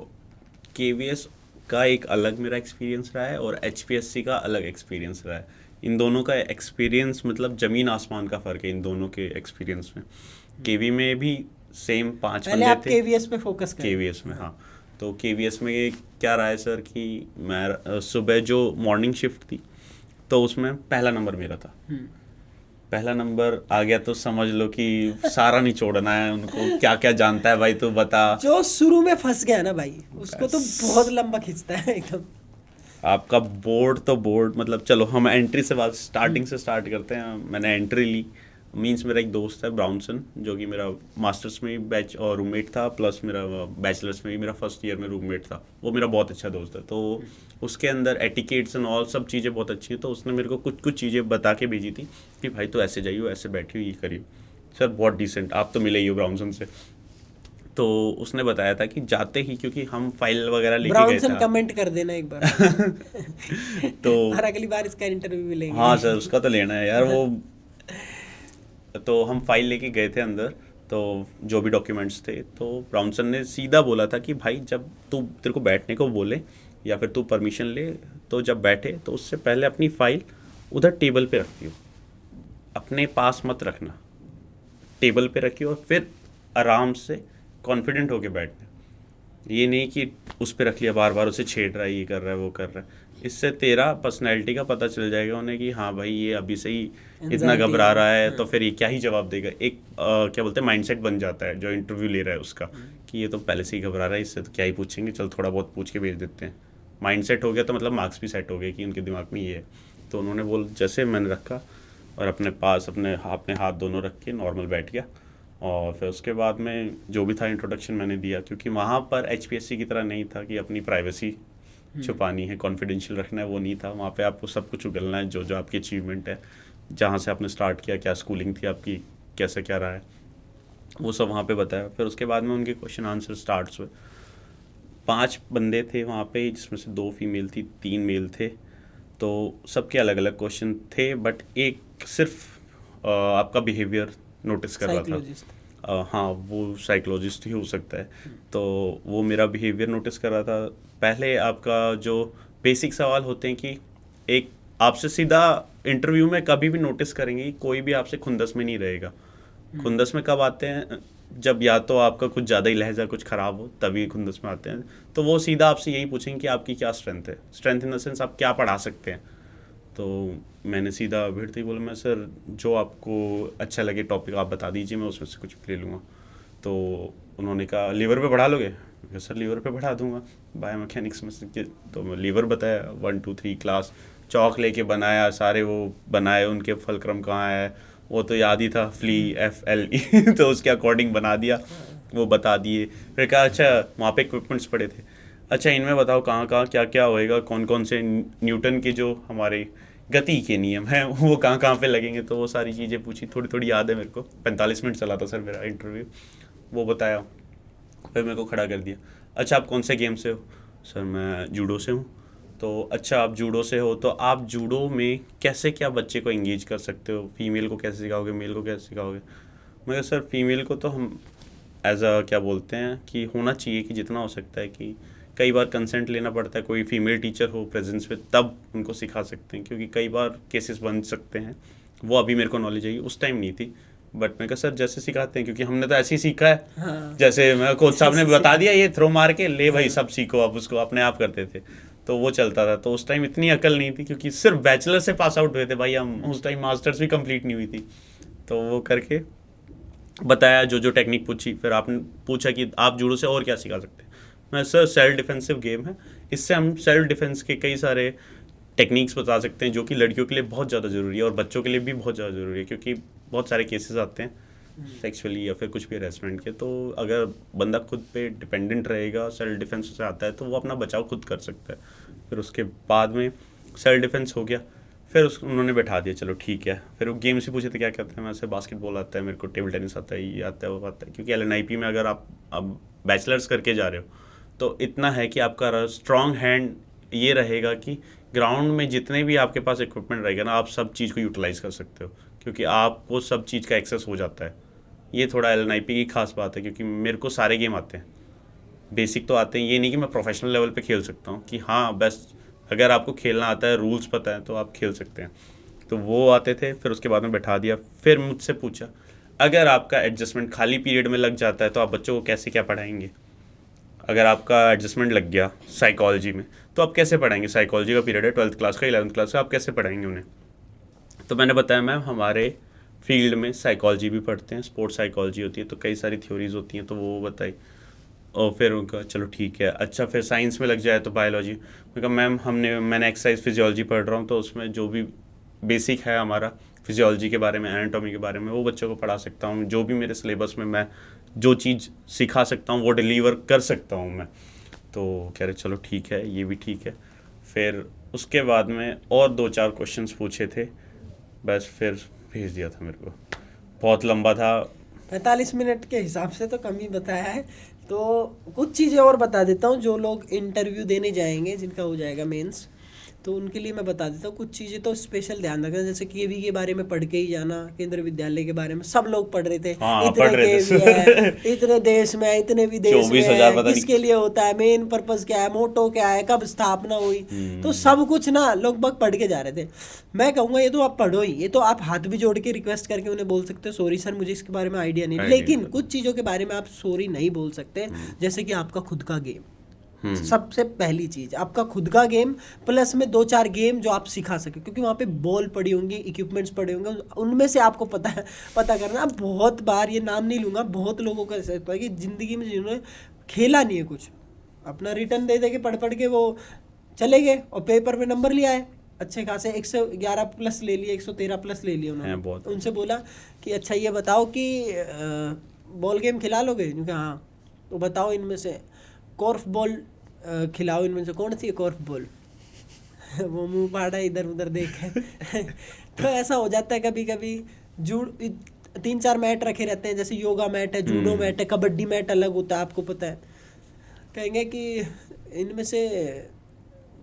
केवीएस का एक अलग मेरा एक्सपीरियंस रहा है और एचपीएससी का अलग एक्सपीरियंस रहा है। इन दोनों का एक्सपीरियंस मतलब ज़मीन आसमान का फ़र्क है इन दोनों के एक्सपीरियंस में। केवी में भी सेम 5 पहले बंदे आप थे केवीएस पे फोकस करें। केवीएस में। हाँ, तो केवीएस में क्या रहा है सर कि मैं सुबह जो मॉर्निंग शिफ्ट थी तो उसमें पहला नंबर मेरा था। पहला नंबर आ गया तो समझ लो कि सारा निचोड़ना है उनको, क्या क्या जानता है भाई तू बता। जो शुरू में फंस गया ना भाई, उसको तो बहुत लंबा खींचता है एकदम। आपका बोर्ड मतलब चलो हम एंट्री से बात स्टार्टिंग से स्टार्ट करते हैं। मैंने एंट्री ली, मींस मेरा एक दोस्त है ब्राउनसन जो कि मेरा मास्टर्स में भी बैच और रूममेट था, प्लस मेरा बैचलर्स में भी मेरा फर्स्ट ईयर में रूममेट था। वो मेरा बहुत अच्छा दोस्त है, तो उसके अंदर एटिकेट्स एंड ऑल सब चीज़ें बहुत अच्छी हैं। तो उसने मेरे को कुछ चीज़ें बता के भेजी थी कि भाई तो ऐसे जाइयो, ऐसे बैठियो, ये करियो। सर बहुत डिसेंट, आप तो मिले ही हो ब्राउनसन से। तो उसने बताया था कि जाते ही, क्योंकि हम फाइल वगैरह लेके गए ब्राउनसन थे। कमेंट कर देना एक बार तो और अगली बार इसका इंटरव्यू भी लेंगे। हाँ सर, उसका तो लेना है यार वो। तो हम फाइल लेके गए थे अंदर, तो जो भी डॉक्यूमेंट्स थे, तो ब्राउनसन ने सीधा बोला था कि भाई जब तू तेरे को बैठने को बोले या फिर तू परमिशन ले, तो जब बैठे तो उससे पहले अपनी फाइल उधर टेबल पे रखियो, अपने पास मत रखना, टेबल पे रखियो और फिर आराम से कॉन्फिडेंट होके बैठना। ये नहीं कि उस पर रख लिया, बार बार उसे छेड़ रहा है, ये कर रहा है, वो कर रहा है। इससे तेरा पर्सनैलिटी का पता चल जाएगा उन्हें कि हाँ भाई ये अभी से ही इतना घबरा रहा है, तो फिर ये क्या ही जवाब देगा। एक क्या बोलते हैं माइंडसेट बन जाता है जो इंटरव्यू ले रहा है उसका, कि ये तो पहले से ही घबरा रहा है, इससे तो क्या ही पूछेंगे, चल थोड़ा बहुत पूछ के भेज देते हैं। माइंडसेट हो गया तो मतलब मार्क्स भी सेट हो गए कि उनके दिमाग में ये है। तो उन्होंने बोल जैसे मैंने रखा और अपने पास अपने हाथ दोनों रख के नॉर्मल बैठ गया। और फिर उसके बाद में जो भी था इंट्रोडक्शन मैंने दिया, क्योंकि वहाँ पर एचपीएससी की तरह नहीं था कि अपनी प्राइवेसी छुपानी है, कॉन्फिडेंशियल रखना है, वो नहीं था। वहाँ पे आपको सब कुछ उगलना है, जो आपकी अचीवमेंट है, जहाँ से आपने स्टार्ट किया, क्या स्कूलिंग थी आपकी, कैसे क्या रहा है, वो सब वहाँ पे बताया। फिर उसके बाद में उनके क्वेश्चन आंसर स्टार्ट हुए। 5 बंदे थे वहाँ पे, जिसमें से 2 फीमेल थी, 3 मेल थे। तो सबके अलग अलग क्वेश्चन थे, बट एक सिर्फ आपका बिहेवियर नोटिस कर रहा था। हाँ, वो साइकोलॉजिस्ट ही हो सकता है। तो वो मेरा बिहेवियर नोटिस कर रहा था। पहले आपका जो बेसिक सवाल होते हैं कि एक आपसे सीधा इंटरव्यू में कभी भी नोटिस करेंगे कि कोई भी आपसे खुंदस में नहीं रहेगा। खुंदस में कब आते हैं, जब या तो आपका कुछ ज़्यादा ही लहजा कुछ ख़राब हो, तभी खुंदस में आते हैं। तो वो सीधा आपसे यही पूछेंगे कि आपकी क्या स्ट्रेंथ है, स्ट्रेंथ इन द सेंस आप क्या पढ़ा सकते हैं। तो मैंने सीधा भिड़ते ही बोला, मैं सर जो आपको अच्छा लगे टॉपिक आप बता दीजिए, मैं उसमें से कुछ ले लूँगा। तो उन्होंने कहा लीवर पे बढ़ा लोगे? सर लीवर पे बढ़ा दूंगा, बायोमैकेनिक्स में से। तो मैं लीवर बताया, 1 2 3 क्लास, चौक लेके बनाया, सारे वो बनाए, उनके फलक्रम कहाँ है वो तो याद ही था, फ्ली FLE तो उसके अकॉर्डिंग बना दिया, वो बता दिए। फिर कहा अच्छा वहाँ पे इक्विपमेंट्स पड़े थे, अच्छा इनमें बताओ कहाँ कहाँ क्या क्या होएगा, कौन कौन से न्यूटन के जो हमारे गति के नियम हैं वो कहाँ कहाँ पे लगेंगे। तो वो सारी चीज़ें पूछी, थोड़ी थोड़ी याद है मेरे को। 45 मिनट चला था सर मेरा इंटरव्यू, वो बताया। फिर मेरे को खड़ा कर दिया, अच्छा आप कौन से गेम से हो? सर मैं जूडो से हूँ। तो अच्छा आप जूडो से हो तो आप जूडो में कैसे क्या बच्चे को इंगेज कर सकते हो, फीमेल को कैसे सिखाओगे, मेल को कैसे सिखाओगे? मैं सर फीमेल को तो हम एज अ क्या बोलते हैं कि होना चाहिए कि जितना हो सकता है कि कई बार कंसेंट लेना पड़ता है, कोई फीमेल टीचर हो प्रेजेंस पे, तब उनको सिखा सकते हैं, क्योंकि कई बार केसेस बन सकते हैं। वो अभी मेरे को नॉलेज आई, उस टाइम नहीं थी। बट मैं कहा सर जैसे सिखाते हैं, क्योंकि हमने तो ऐसे ही सीखा है। हाँ। जैसे मैं कोच साहब ने बता दिया ये थ्रो मार के ले भाई सब सीखो, आप उसको अपने आप करते थे, तो वो चलता था। तो उस टाइम इतनी अकल नहीं थी, क्योंकि सिर्फ बैचलर से पास आउट हुए थे भाई हम, उस टाइम मास्टर्स भी कंप्लीट नहीं हुई थी। तो वो करके बताया, जो जो टेक्निक पूछी। फिर आपने पूछा कि आप जूडो से और क्या सिखा सकते हैं? मैं सर सेल्फ डिफेंसिव गेम है, इससे हम सेल्फ डिफेंस के कई सारे टेक्निक्स बता सकते हैं, जो कि लड़कियों के लिए बहुत ज़्यादा ज़रूरी है और बच्चों के लिए भी बहुत ज़्यादा ज़रूरी है, क्योंकि बहुत सारे केसेस आते हैं सेक्सुअली या फिर कुछ भी हरेसमेंट के, तो अगर बंदा खुद पे डिपेंडेंट रहेगा, सेल्फ डिफेंस से आता है, तो वो अपना बचाव खुद कर सकता है। फिर उसके बाद में सेल्फ डिफेंस हो गया, फिर उन्होंने बैठा दिया, चलो ठीक है। फिर वो गेम से पूछे थे क्या करते हैं, मैं से बास्केटबॉल आता है मेरे को, टेबल टेनिस आता है, ये आता है वो आता है। क्योंकि LNIP में अगर आप अब बैचलर्स करके जा रहे हो तो इतना है कि आपका स्ट्रॉन्ग हैंड ये रहेगा कि ग्राउंड में जितने भी आपके पास इक्विपमेंट रहेगा ना, आप सब चीज़ को यूटिलाइज कर सकते हो, क्योंकि आपको सब चीज़ का एक्सेस हो जाता है। ये थोड़ा LNIP की खास बात है, क्योंकि मेरे को सारे गेम आते हैं, बेसिक तो आते हैं। ये नहीं कि मैं प्रोफेशनल लेवल पे खेल सकता हूँ, कि हाँ बेस्ट, अगर आपको खेलना आता है, रूल्स पता है, तो आप खेल सकते हैं। तो वो आते थे, फिर उसके बाद में बैठा दिया। फिर मुझसे पूछा, अगर आपका एडजस्टमेंट खाली पीरियड में लग जाता है तो आप बच्चों को कैसे क्या पढ़ाएंगे? अगर आपका एडजस्टमेंट लग गया साइकोलॉजी में तो आप कैसे पढ़ाएंगे? साइकोलॉजी का पीरियड है 12th क्लास का, 11th क्लास का, आप कैसे पढ़ाएंगे उन्हें? तो मैंने बताया मैम हमारे फील्ड में साइकोलॉजी भी पढ़ते हैं, स्पोर्ट्स साइकोलॉजी होती है, तो कई सारी थ्योरीज होती हैं, तो वो बताई। और फिर उनका चलो ठीक है, अच्छा फिर साइंस में लग जाए तो बायोलॉजी। मैं कहा मैम मैंने एक्सरसाइज फिजियोलॉजी पढ़ रहा हूँ, तो उसमें जो भी बेसिक है हमारा फिजियोलॉजी के बारे में, एनाटॉमी के बारे में, वो बच्चों को पढ़ा सकता हूँ। जो भी मेरे सिलेबस में मैं जो चीज़ सिखा सकता हूँ वो डिलीवर कर सकता हूँ मैं। तो कह रहे चलो ठीक है, ये भी ठीक है। फिर उसके बाद में और 2-4 क्वेश्चंस पूछे थे, बस फिर भेज दिया था मेरे को। बहुत लंबा था। 45 मिनट के हिसाब से तो कम ही बताया है। तो कुछ चीज़ें और बता देता हूँ, जो लोग इंटरव्यू देने जाएंगे, जिनका हो जाएगा मेंस, तो उनके लिए मैं बता देता हूँ कुछ चीज़ें तो स्पेशल ध्यान रखना। जैसे केवी के बारे में पढ़ के ही जाना, केंद्रीय विद्यालय के बारे में सब लोग पढ़ रहे थे। हाँ, इतने पढ़ रहे केवी है, इतने देश में, इतने विदेश 24,000 में, पता नहीं। किसके लिए होता है, मेन पर्पस क्या है, मोटो क्या है, कब स्थापना हुई, तो सब कुछ ना लोग बग पढ़ के जा रहे थे। मैं कहूँगा ये तो आप पढ़ो ही, ये तो आप हाथ भी जोड़ के रिक्वेस्ट करके उन्हें बोल सकते हो, सॉरी सर मुझे इसके बारे में आइडिया नहीं। लेकिन कुछ चीज़ों के बारे में आप सॉरी नहीं बोल सकते, जैसे कि आपका खुद का गेम। सबसे पहली चीज आपका खुद का गेम, प्लस में 2-4 गेम जो आप सिखा सके, क्योंकि वहाँ पे बॉल पड़ी होंगी, इक्विपमेंट्स पड़े होंगे, उनमें से आपको पता करना। अब बहुत बार, ये नाम नहीं लूँगा, बहुत लोगों का ऐसा होता है कि ज़िंदगी में जिन्होंने खेला नहीं है कुछ, अपना रिटर्न दे के पढ़ के वो चले गए और पेपर में नंबर लिया है अच्छे खासे 111 प्लस ले लिए, 113 प्लस ले लिए उन्होंने। उनसे बोला कि अच्छा ये बताओ कि बॉल गेम खिला लोगे? हाँ। तो बताओ इनमें से कॉर्फ बॉल खिलाओ, इनमें से कौन सी है कॉर्फ बॉल? वो मुंह फाड़ा इधर उधर देखे। तो ऐसा हो जाता है कभी कभी। 3-4 मैट रखे रहते हैं, जैसे योगा मैट है, जूडो मैट है, कबड्डी मैट अलग होता है, आपको पता है। कहेंगे कि इनमें से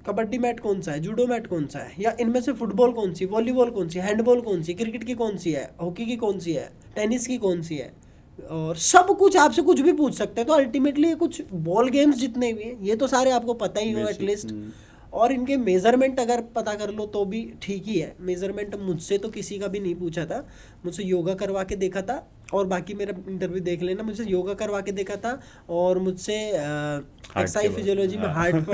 कबड्डी मैट कौन सा है, जूडो मैट कौन सा है, या इनमें से फुटबॉल कौन सी, वॉलीबॉल कौन सी, हैंडबॉल कौन सी, क्रिकेट की कौन सी है, हॉकी की कौन सी है, टेनिस की कौन सी है, और सब कुछ आपसे कुछ भी पूछ सकते हैं। तो अल्टीमेटली कुछ बॉल गेम्स जितने भी हैं ये तो सारे आपको पता ही हो एटलीस्ट। और इनके मेज़रमेंट अगर पता कर लो तो भी ठीक ही है। मेज़रमेंट मुझसे तो किसी का भी नहीं पूछा था, मुझसे योगा करवा के देखा था, और बाकी मेरा इंटरव्यू देख लेना, मुझसे योगा करवा के देखा था, और मुझसे एक्सरसाइज फिजियोलॉजी में हार्ट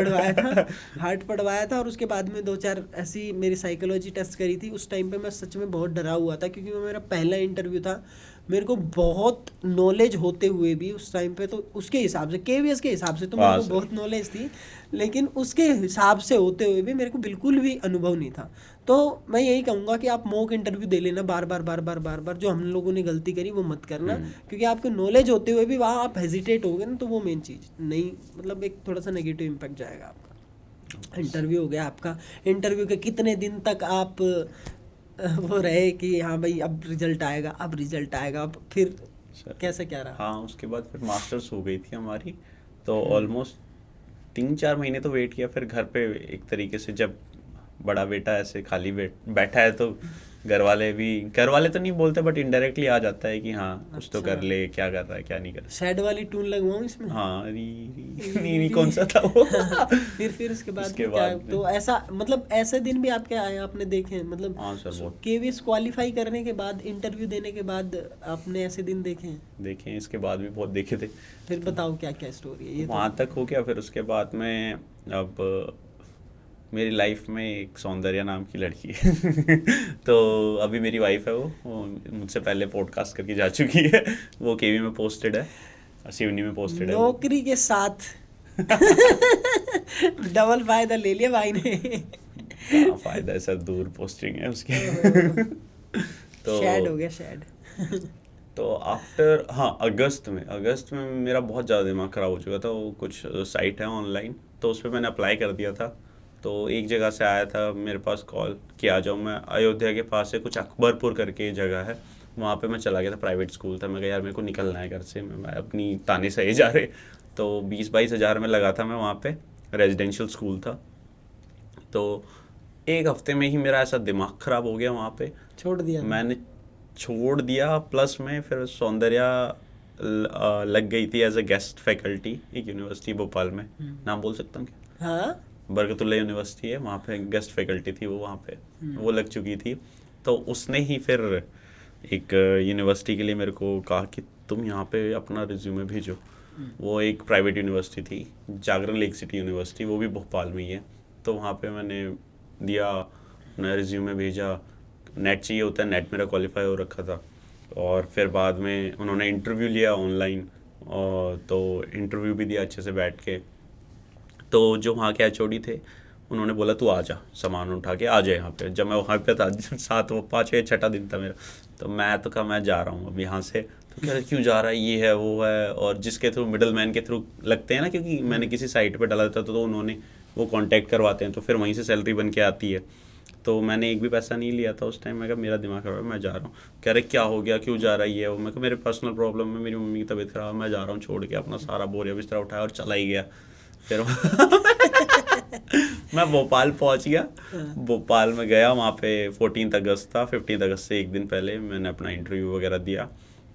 पढ़वाया था, और उसके बाद में 2-4 ऐसी मेरी साइकोलॉजी टेस्ट करी थी। उस टाइम पे मैं सच में बहुत डरा हुआ था, क्योंकि वो मेरा पहला इंटरव्यू था। मेरे को बहुत नॉलेज होते हुए भी उस टाइम पे, तो उसके हिसाब से KVS के हिसाब से तो मेरे को बहुत नॉलेज थी, लेकिन उसके हिसाब से होते हुए भी मेरे को बिल्कुल भी अनुभव नहीं था। तो मैं यही कहूँगा कि आप मॉक इंटरव्यू दे लेना बार बार, जो हम लोगों ने गलती करी वो मत करना, क्योंकि आपको नॉलेज होते हुए भी वहाँ आप हेजिटेट हो गए ना, तो वो मेन चीज़ नहीं, मतलब एक थोड़ा सा नेगेटिव इम्पैक्ट जाएगा आपका। इंटरव्यू हो गया आपका, इंटरव्यू के कितने दिन तक आप वो रहे कि हाँ भाई अब रिजल्ट आएगा, अब फिर कैसे क्या रहा? हाँ, उसके बाद फिर मास्टर्स हो गई थी हमारी, तो ऑलमोस्ट 3-4 महीने तो वेट किया। फिर घर पे एक तरीके से, जब बड़ा बेटा ऐसे खाली बैठा है तो घर वाले तो नहीं बोलते, बट इनडायरेक्टली आ जाता है कि हाँ कुछ तो कर ले, क्या कर रहा है क्या नहीं कर रहा। सैड वाली टून लगवाऊं इसमें? हाँ, नहीं कौन सा था वो। फिर उसके बाद क्या, तो ऐसा मतलब ऐसे दिन भी आपके आए, आपने देखे? मतलब हाँ सर, वो KVS क्वालिफाई करने के बाद, इंटरव्यू देने के बाद आपने ऐसे दिन देखे हैं? इसके बाद भी बहुत देखे थे। फिर बताओ क्या क्या स्टोरी है ये? वहाँ तक हो गया। फिर उसके बाद में अब मेरी लाइफ में एक सौंदर्या नाम की लड़की है। तो अभी मेरी वाइफ है, वो मुझसे पहले पॉडकास्ट करके जा चुकी है। वो KV में पोस्टेड है, सिवनी में पोस्टेड है। नौकरी के साथ डबल फायदा ले लिया भाई ने। हाँ, फायदा है सर, दूर पोस्टिंग है उसकी। तो शैड हो गया, शैड। तो आफ्टर, हाँ, अगस्त में मेरा बहुत ज़्यादा दिमाग ख़राब हो चुका था। वो कुछ साइट है ऑनलाइन, तो उस पर मैंने अप्लाई कर दिया था। तो एक जगह से आया था मेरे पास कॉल कि आ जाओ। मैं अयोध्या के पास से कुछ अकबरपुर करके जगह है, वहाँ पे मैं चला गया था। प्राइवेट स्कूल था। मैं कहा यार मेरे को निकलना है घर से, मैं अपनी ताने सही जा रहे। तो 20-22 हज़ार में लगा था मैं वहाँ पे। रेजिडेंशियल स्कूल था। तो एक हफ्ते में ही मेरा ऐसा दिमाग ख़राब हो गया वहाँ पे, छोड़ दिया था? मैंने छोड़ दिया। प्लस में फिर सौंदर्या लग गई थी एज अ गेस्ट फैकल्टी एक यूनिवर्सिटी भोपाल में। नाम बोल सकता हूँ क्या? हाँ, बरकतुल्ला यूनिवर्सिटी है, वहाँ पे गेस्ट फैकल्टी थी वो, वहाँ पे वो लग चुकी थी। तो उसने ही फिर एक यूनिवर्सिटी के लिए मेरे को कहा कि तुम यहाँ पे अपना रिज्यूमे भेजो। वो एक प्राइवेट यूनिवर्सिटी थी, जागरण लेक सिटी यूनिवर्सिटी, वो भी भोपाल में ही है। तो वहाँ पे मैंने दिया, अपना रिज्यूमे भेजा। नेट चाहिए होता है, नेट मेरा क्वालिफाई हो रखा था। और फिर बाद में उन्होंने इंटरव्यू लिया ऑनलाइन, और तो इंटरव्यू भी दिया अच्छे से बैठ के। तो जो वहाँ के एचओडी थे, उन्होंने बोला तू आ जा, सामान उठा के आ जा यहाँ पे। जब मैं वहाँ पे था 5वां 6वां दिन था मेरा, तो मैं तो कहा मैं जा रहा हूँ अब यहाँ से। तो कह रहे क्यों जा रहा है, ये है वो है। और जिसके थ्रू, मिडल मैन के थ्रू लगते हैं ना, क्योंकि मैंने किसी साइट पे डाला था तो उन्होंने वो कांटेक्ट करवाते हैं, तो फिर वहीं से सैलरी बन के आती है। तो मैंने एक भी पैसा नहीं लिया था उस टाइम। मैं कहा मेरा दिमाग खराब है, मैं जा रहा हूँ। कह रहे क्या हो गया, क्यों जा रहा है, ये वो। मैं कहा मेरे पर्सनल प्रॉब्लम है, मेरी मम्मी की तबीयत खराब है, मैं जा रहा हूँ। छोड़ के अपना सारा बोरिया बिस्तरा उठाया और चला ही गया। फिर मैं भोपाल पहुंच गया। भोपाल में गया, वहाँ पे 14 अगस्त था। 15 अगस्त से एक दिन पहले मैंने अपना इंटरव्यू वगैरह दिया।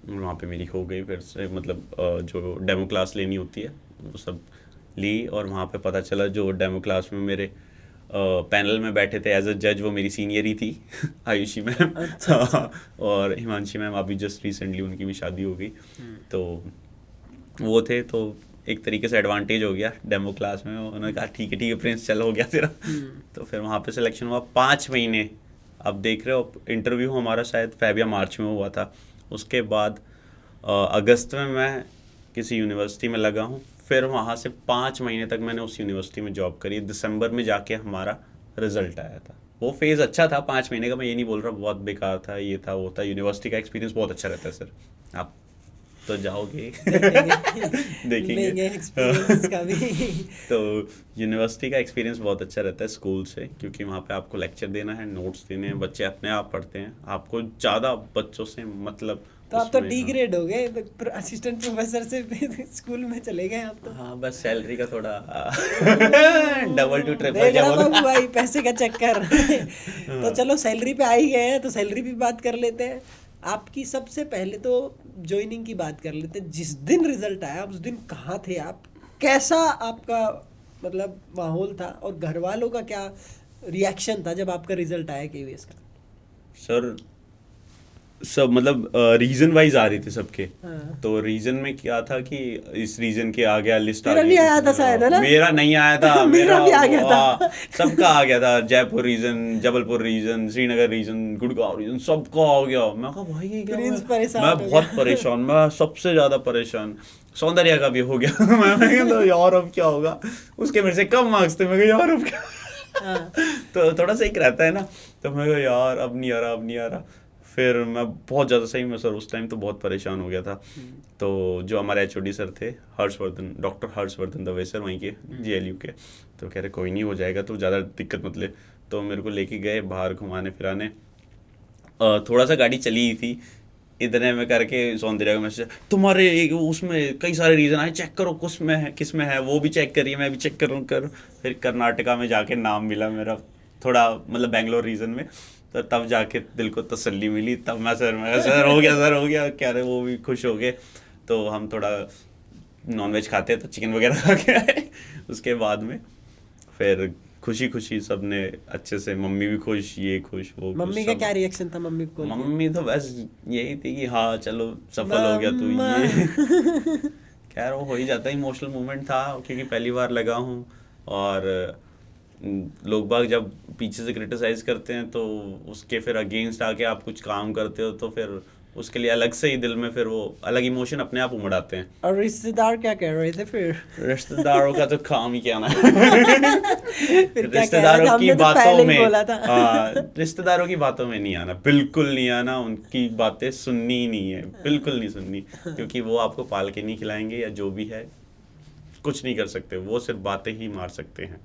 वहाँ पे मेरी हो गई फिर से, मतलब जो डेमो क्लास लेनी होती है वो सब ली। और वहाँ पे पता चला जो डेमो क्लास में मेरे पैनल में बैठे थे एज अ जज, वो मेरी सीनियर ही थी आयुषी मैम। अच्छा। और हिमांशी मैम, अभी जस्ट रिसेंटली उनकी भी शादी हो गई। तो वो थे, तो एक तरीके से एडवांटेज हो गया डेमो क्लास में। उन्होंने कहा ठीक है प्रिंस, चल हो गया तेरा। तो फिर वहाँ पे सिलेक्शन हुआ 5 महीने। अब देख रहे हो, इंटरव्यू हमारा शायद फेब या मार्च में हुआ था। उसके बाद अगस्त में मैं किसी यूनिवर्सिटी में लगा हूँ। फिर वहाँ से 5 महीने तक मैंने उस यूनिवर्सिटी में जॉब करी। दिसंबर में जाके हमारा रिजल्ट आया था। वो फेज़ अच्छा था 5 महीने का, मैं ये नहीं बोल रहा बहुत बेकार था, ये था वो था। यूनिवर्सिटी का एक्सपीरियंस बहुत अच्छा रहता है सर, आप तो जाओगे देखेंगे एक्सपीरियंस का भी। तो यूनिवर्सिटी का एक्सपीरियंस बहुत अच्छा रहता है स्कूल से, क्योंकि वहाँ पे आपको लेक्चर देना है, नोट्स देने हैं, बच्चे अपने आप पढ़ते हैं, आपको ज़्यादा बच्चों से मतलब। तो आप तो डी ग्रेड हो गए, असिस्टेंट प्रोफेसर से स्कूल में चले गए आप तो। हाँ, बस सैलरी का थोड़ा डबल टू ट्रिपल देख रहा बाबू भाई, पैसे का चक्कर। तो चलो सैलरी पे आ ही गए हैं, तो सैलरी भी बात कर लेते हैं। आपकी सबसे पहले तो ज्वाइनिंग की बात कर लेते हैं। जिस दिन रिजल्ट आया उस दिन कहाँ थे आप, कैसा आपका मतलब माहौल था, और घर वालों का क्या रिएक्शन था जब आपका रिजल्ट आया केवीएस का? सर सब मतलब रीजन वाइज आ रही थी सबके। हाँ। तो रीजन में क्या था कि इस रीजन के आ गया, लिस्ट आ मेरा गई। नहीं आया था शायद, है ना? मेरा नहीं आया था। मेरा भी आ गया था। सबका आ गया था। Jaipur region, Jabalpur region, Srinagar region, Gurgaon region, सबका आ गया। मैं कहा भाई ये क्या प्रिंस हुआ? परेशान मैं हो बहुत गया। परेशान, मैं सबसे ज्यादा परेशान। सौंदर्या का भी हो गया। मैं कहा यार अब क्या होगा, उसके मेरे से कम मार्क्स थे। मैं कहा यार अब क्या। हाँ। तो थोड़ा सा एक रहता है ना। तो मैं कहा यार अब नहीं आ रहा, अब नहीं आ रहा। फिर मैं बहुत ज़्यादा, सही में सर उस टाइम तो बहुत परेशान हो गया था। तो जो हमारे एचओडी सर थे, हर्षवर्धन, डॉक्टर हर्षवर्धन दवे सर, वहीं के जेएलयू के, तो कह रहे कोई नहीं हो जाएगा, तो ज़्यादा दिक्कत मत ले। तो मेरे को लेके गए बाहर घुमाने फिराने। थोड़ा सा गाड़ी चली ही थी, इतने में करके सौंदर्या का मैसेज, तुम्हारे उसमें कई सारे रीज़न आए, चेक करो किस में है। वो भी चेक करिए, मैं भी चेक कर। फिर कर्नाटका में जाके नाम मिला मेरा, थोड़ा मतलब बेंगलोर रीजन में। तो तब जाके दिल को तसल्ली मिली। तब मैं सर हो गया कह रहे, वो भी खुश हो गए। तो हम थोड़ा नॉनवेज खाते हैं, तो चिकन वगैरह खा के आए। उसके बाद में फिर खुशी सब ने अच्छे से, मम्मी भी खुश, ये खुश, वो खुश। मम्मी का क्या रिएक्शन था मम्मी को? मम्मी तो बस यही थी कि हाँ चलो सफल हो गया तू, ये खैर वो हो ही जाता है। इमोशनल मोमेंट था, क्योंकि पहली बार लगा हूँ। और लोग बाग जब पीछे से क्रिटिसाइज करते हैं, तो उसके फिर अगेंस्ट आके आप कुछ काम करते हो, तो फिर उसके लिए अलग से ही दिल में फिर वो अलग इमोशन अपने आप उमड़ आते हैं। और रिश्तेदार क्या कह रहे थे फिर? रिश्तेदारों का तो काम ही क्या ना फिर क्या कह रहे थे? रिश्तेदारों की हमने तो पहले बातों ही में बोला था। रिश्तेदारों की बातों में नहीं आना, बिल्कुल नहीं आना, उनकी बातें सुननी ही नहीं है, बिल्कुल नहीं सुननी, क्योंकि वो आपको पाल के नहीं खिलाएंगे या जो भी है, कुछ नहीं कर सकते, वो सिर्फ बातें ही मार सकते हैं।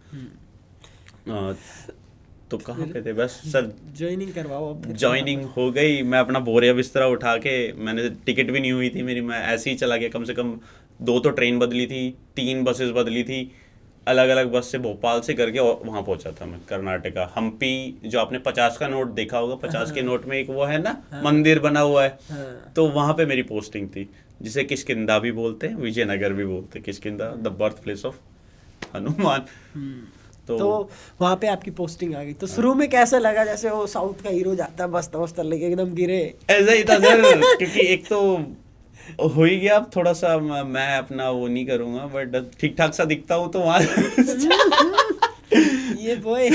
तो कहाँ पे थे बस सर, ज्वाइनिंग करवाओ अब। ज्वाइनिंग हो गई, मैं अपना बोरिया बिस्तरा उठा के, मैंने टिकट भी नहीं हुई थी मेरी, मैं ऐसे ही चला गया, कम से कम 2 तो ट्रेन बदली थी, 3 बसेस बदली थी, अलग अलग बस से भोपाल से करके और वहाँ पहुँचा था मैं कर्नाटका। हम्पी, जो आपने 50 का नोट देखा होगा, 50 के नोट में एक वो है ना मंदिर बना हुआ है, तो वहाँ पे मेरी पोस्टिंग थी, जिसे किष्किंधा भी बोलते हैं, विजयनगर भी बोलते हैं, Kishkindha the birth place of Hanuman. तो वहाँ पे आपकी पोस्टिंग आ गई, तो शुरू में कैसा लगा? जैसे वो साउथ का हीरो जाता है बस्ता वस्ता लेके एकदम गिरे। ऐसा ही था सर, क्योंकि एक तो हो ही गया, थोड़ा सा मैं अपना वो नहीं करूँगा, बट ठीक ठाक सा दिखता हूँ, तो वहाँ ये बॉय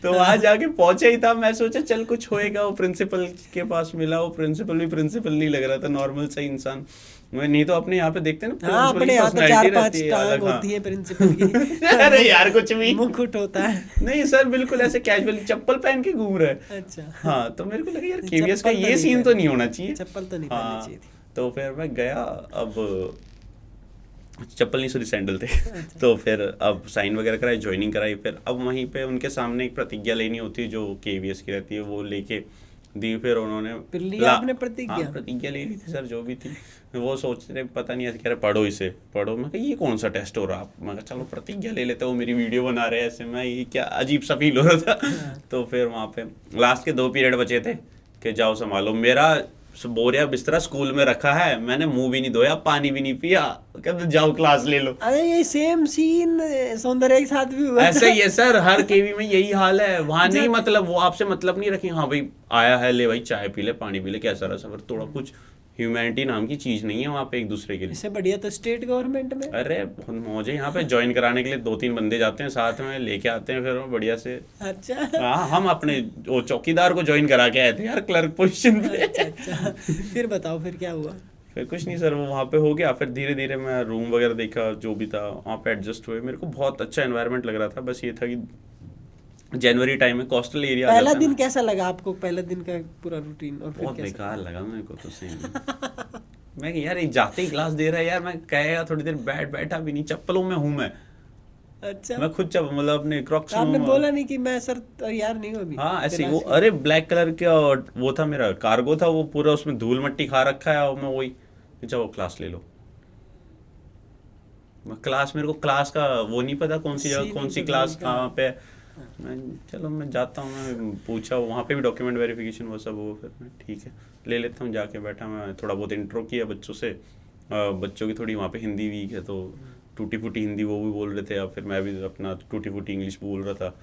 तो वहाँ जाके पहुंचा ही था, मैं सोचा चल कुछ होएगा, वो प्रिंसिपल के पास मिला, वो प्रिंसिपल भी प्रिंसिपल नहीं लग रहा था, नॉर्मल सा इंसान, मैं नहीं तो अपने यहाँ पे देखते हैं ना, हाँ, अपने यहाँ तो 4-5 टांग होती है प्रिंसिपल की। अरे यार कुछ भी मुकुट होता है। नहीं सर, बिल्कुल ऐसे कैजुअल चप्पल पहन के घूम रहा है। अच्छा। हाँ, तो मेरे को लगा यार केवीएस का ये सीन तो नहीं होना चाहिए, चप्पल तो नहीं पहननी चाहिए थी। तो फिर मैं गया, अब चप्पल नहीं, सॉरी सैंडल थे। तो फिर अब साइन वगैरह कराई, ज्वाइनिंग कराई, फिर अब वहीं पे उनके सामने एक प्रतिज्ञा लेनी होती है जो केवीएस की रहती है, वो लेके दी, फिर उन्होंने फिर लिया आपने प्रतिज्ञा? हाँ, प्रतिज्ञा ले ली थी सर, जो भी थी, वो सोच रहे पता नहीं, ऐसे कह रहे पढ़ो इसे पढ़ो, मैं कहा ये कौन सा टेस्ट हो रहा, मैं कहा चलो प्रतिज्ञा ले लेते, वो मेरी वीडियो बना रहे हैं ऐसे, मैं ये क्या अजीब सा फील हो रहा था। तो फिर वहाँ पे लास्ट के 2 पीरियड बचे थे कि जाओ संभालो, मेरा बोरिया बिस्तरा स्कूल में रखा है, मैंने मुंह भी नहीं धोया, पानी भी नहीं पिया, कहते जाओ क्लास ले लो। अरे ये सेम सीन सौंदर्य के साथ भी हुआ ऐसा ही है सर, हर केवी में यही हाल है, वहाँ नहीं मतलब वो आपसे मतलब नहीं रखी, हाँ भाई आया है, ले भाई चाय पी ले, पानी पी ले, कैसा रहा सफर, थोड़ा कुछ ह्यूमैनिटी नाम की चीज नहीं है वहाँ पे एक दूसरे के लिए। इससे बढ़िया तो स्टेट गवर्नमेंट में। अरे बहुत मौज है यहाँ पे, ज्वाइन कराने के लिए 2-3 बंदे जाते हैं साथ में, लेके आते हैं, फिर वो बढ़िया से। अच्छा। हाँ, हम अपने वो चौकीदार को ज्वाइन करा के आए थे यार, क्लर्क पोजीशन पे। अच्छा, फिर बताओ फिर क्या हुआ? फिर कुछ नहीं सर, वो वहाँ पे हो गया, फिर धीरे धीरे मैं रूम वगैरह देखा, जो भी था वहाँ पे एडजस्ट हुए, मेरे को बहुत अच्छा एनवायरनमेंट लग रहा था, बस ये था कि जनवरी टाइम में कोस्टल एरिया। पहला दिन कैसा लगा आपको? पहला दिन का पूरा रूटीन? और फिर बहुत कैसा? बेकार लगा मेरे को तो सही। मैं यार एक जाते ही क्लास दे रहा है यार, मैं कहेगा थोड़ी देर बैठा भी नहीं, चप्पलों में हूँ मैं। अच्छा। मैं खुद मतलब अपने क्रॉक्स में आपने बोला नहीं कि मैं सर तैयार नहीं हूँ अभी? हाँ ऐसे ही वो, अरे ब्लैक कलर का वो था मेरा कार्गो था, वो पूरा उसमें धूल मट्टी खा रखा है, और मैं वही जाओ क्लास ले लो। मैं क्लास, मेरे को क्लास का वो नहीं पता कौन सी जगह, कौन सी क्लास कहाँ पे, मैं चलो मैं जाता हूँ, मैं पूछा वहाँ पे भी डॉक्यूमेंट वेरिफिकेशन वो सब, वो फिर मैं ठीक है ले लेता हूँ, जाके बैठा, मैं थोड़ा बहुत इंट्रो किया बच्चों से, बच्चों की थोड़ी वहाँ पे हिंदी वीक है, तो टूटी फूटी हिंदी वो भी बोल रहे थे, या फिर मैं भी अपना टूटी फूटी इंग्लिश बोल रहा था,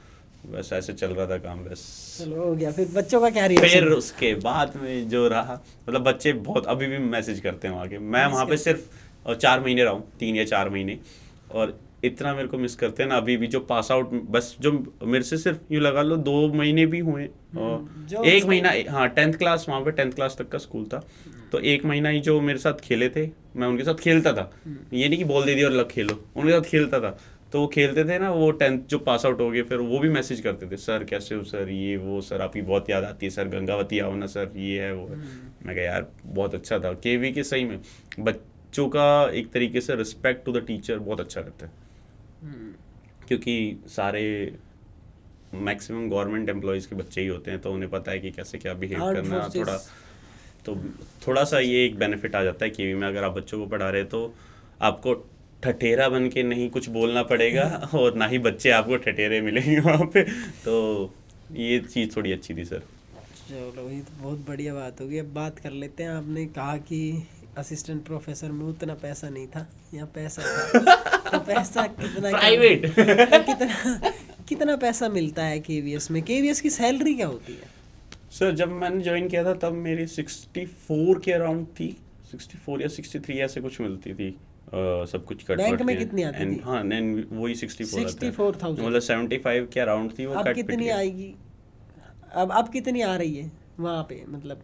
बस ऐसे चल रहा था काम बस। चलो हो गया। फिर बच्चों का क्या रिएक्शन? फिर उसके बाद में जो रहा, मतलब बच्चे बहुत अभी भी मैसेज करते हैं वहाँ के, मैं वहाँ पे सिर्फ 4 महीने रहा हूँ, 3 या 4 महीने, और इतना मेरे को मिस करते हैं ना अभी भी, जो पास आउट, बस जो मेरे से सिर्फ यूँ लगा लो 2 महीने भी हुए, और 1 महीना, हाँ 10th क्लास, वहाँ पे 10th क्लास तक का स्कूल था, तो 1 महीना ही जो मेरे साथ खेले थे, मैं उनके साथ खेलता था, ये नहीं कि बोल दे दिया और लग खेलो, उनके साथ खेलता था, तो वो खेलते थे ना, वो 10th जो पास आउट हो गए, फिर वो भी मैसेज करते थे, सर कैसे हो सर, ये वो सर आपकी बहुत याद आती है सर, गंगावती आओ ना सर, ये है वो है। मैं कहा यार बहुत अच्छा था केवी के, सही में बच्चों का एक तरीके से रिस्पेक्ट टू द टीचर बहुत अच्छा रहता है, क्योंकि सारे मैक्सिमम गवर्नमेंट एम्प्लॉयज़ के बच्चे ही होते हैं, तो उन्हें पता है कि कैसे क्या बिहेव करना, थोड़ा सा ये एक बेनिफिट आ जाता है केवी में, अगर आप बच्चों को पढ़ा रहे तो आपको ठठेरा बन के नहीं कुछ बोलना पड़ेगा, और ना ही बच्चे आपको ठठेरे मिलेंगे वहाँ पे, तो ये चीज़ थोड़ी अच्छी थी सर। चलो ये तो बहुत बढ़िया बात होगी। अब बात कर लेते हैं, आपने कहा कि असिस्टेंट प्रोफेसर में उतना पैसा नहीं था, यहाँ पैसा था, तो पैसा कितना प्राइवेट कितना पैसा मिलता है केवीएस में? केवीएस की सैलरी क्या होती है? सर जब मैंने ज्वाइन किया था तब मेरी 64 के अराउंड थी, 64 या 63 ऐसे कुछ मिलती थी, सब कुछ कट। बैंक में कितनी आती थी? हाँ वही 64,000, मतलब 75 के अराउंड थी वो। अब कितनी आएगी? अब कितनी आ रही है वहाँ पे, मतलब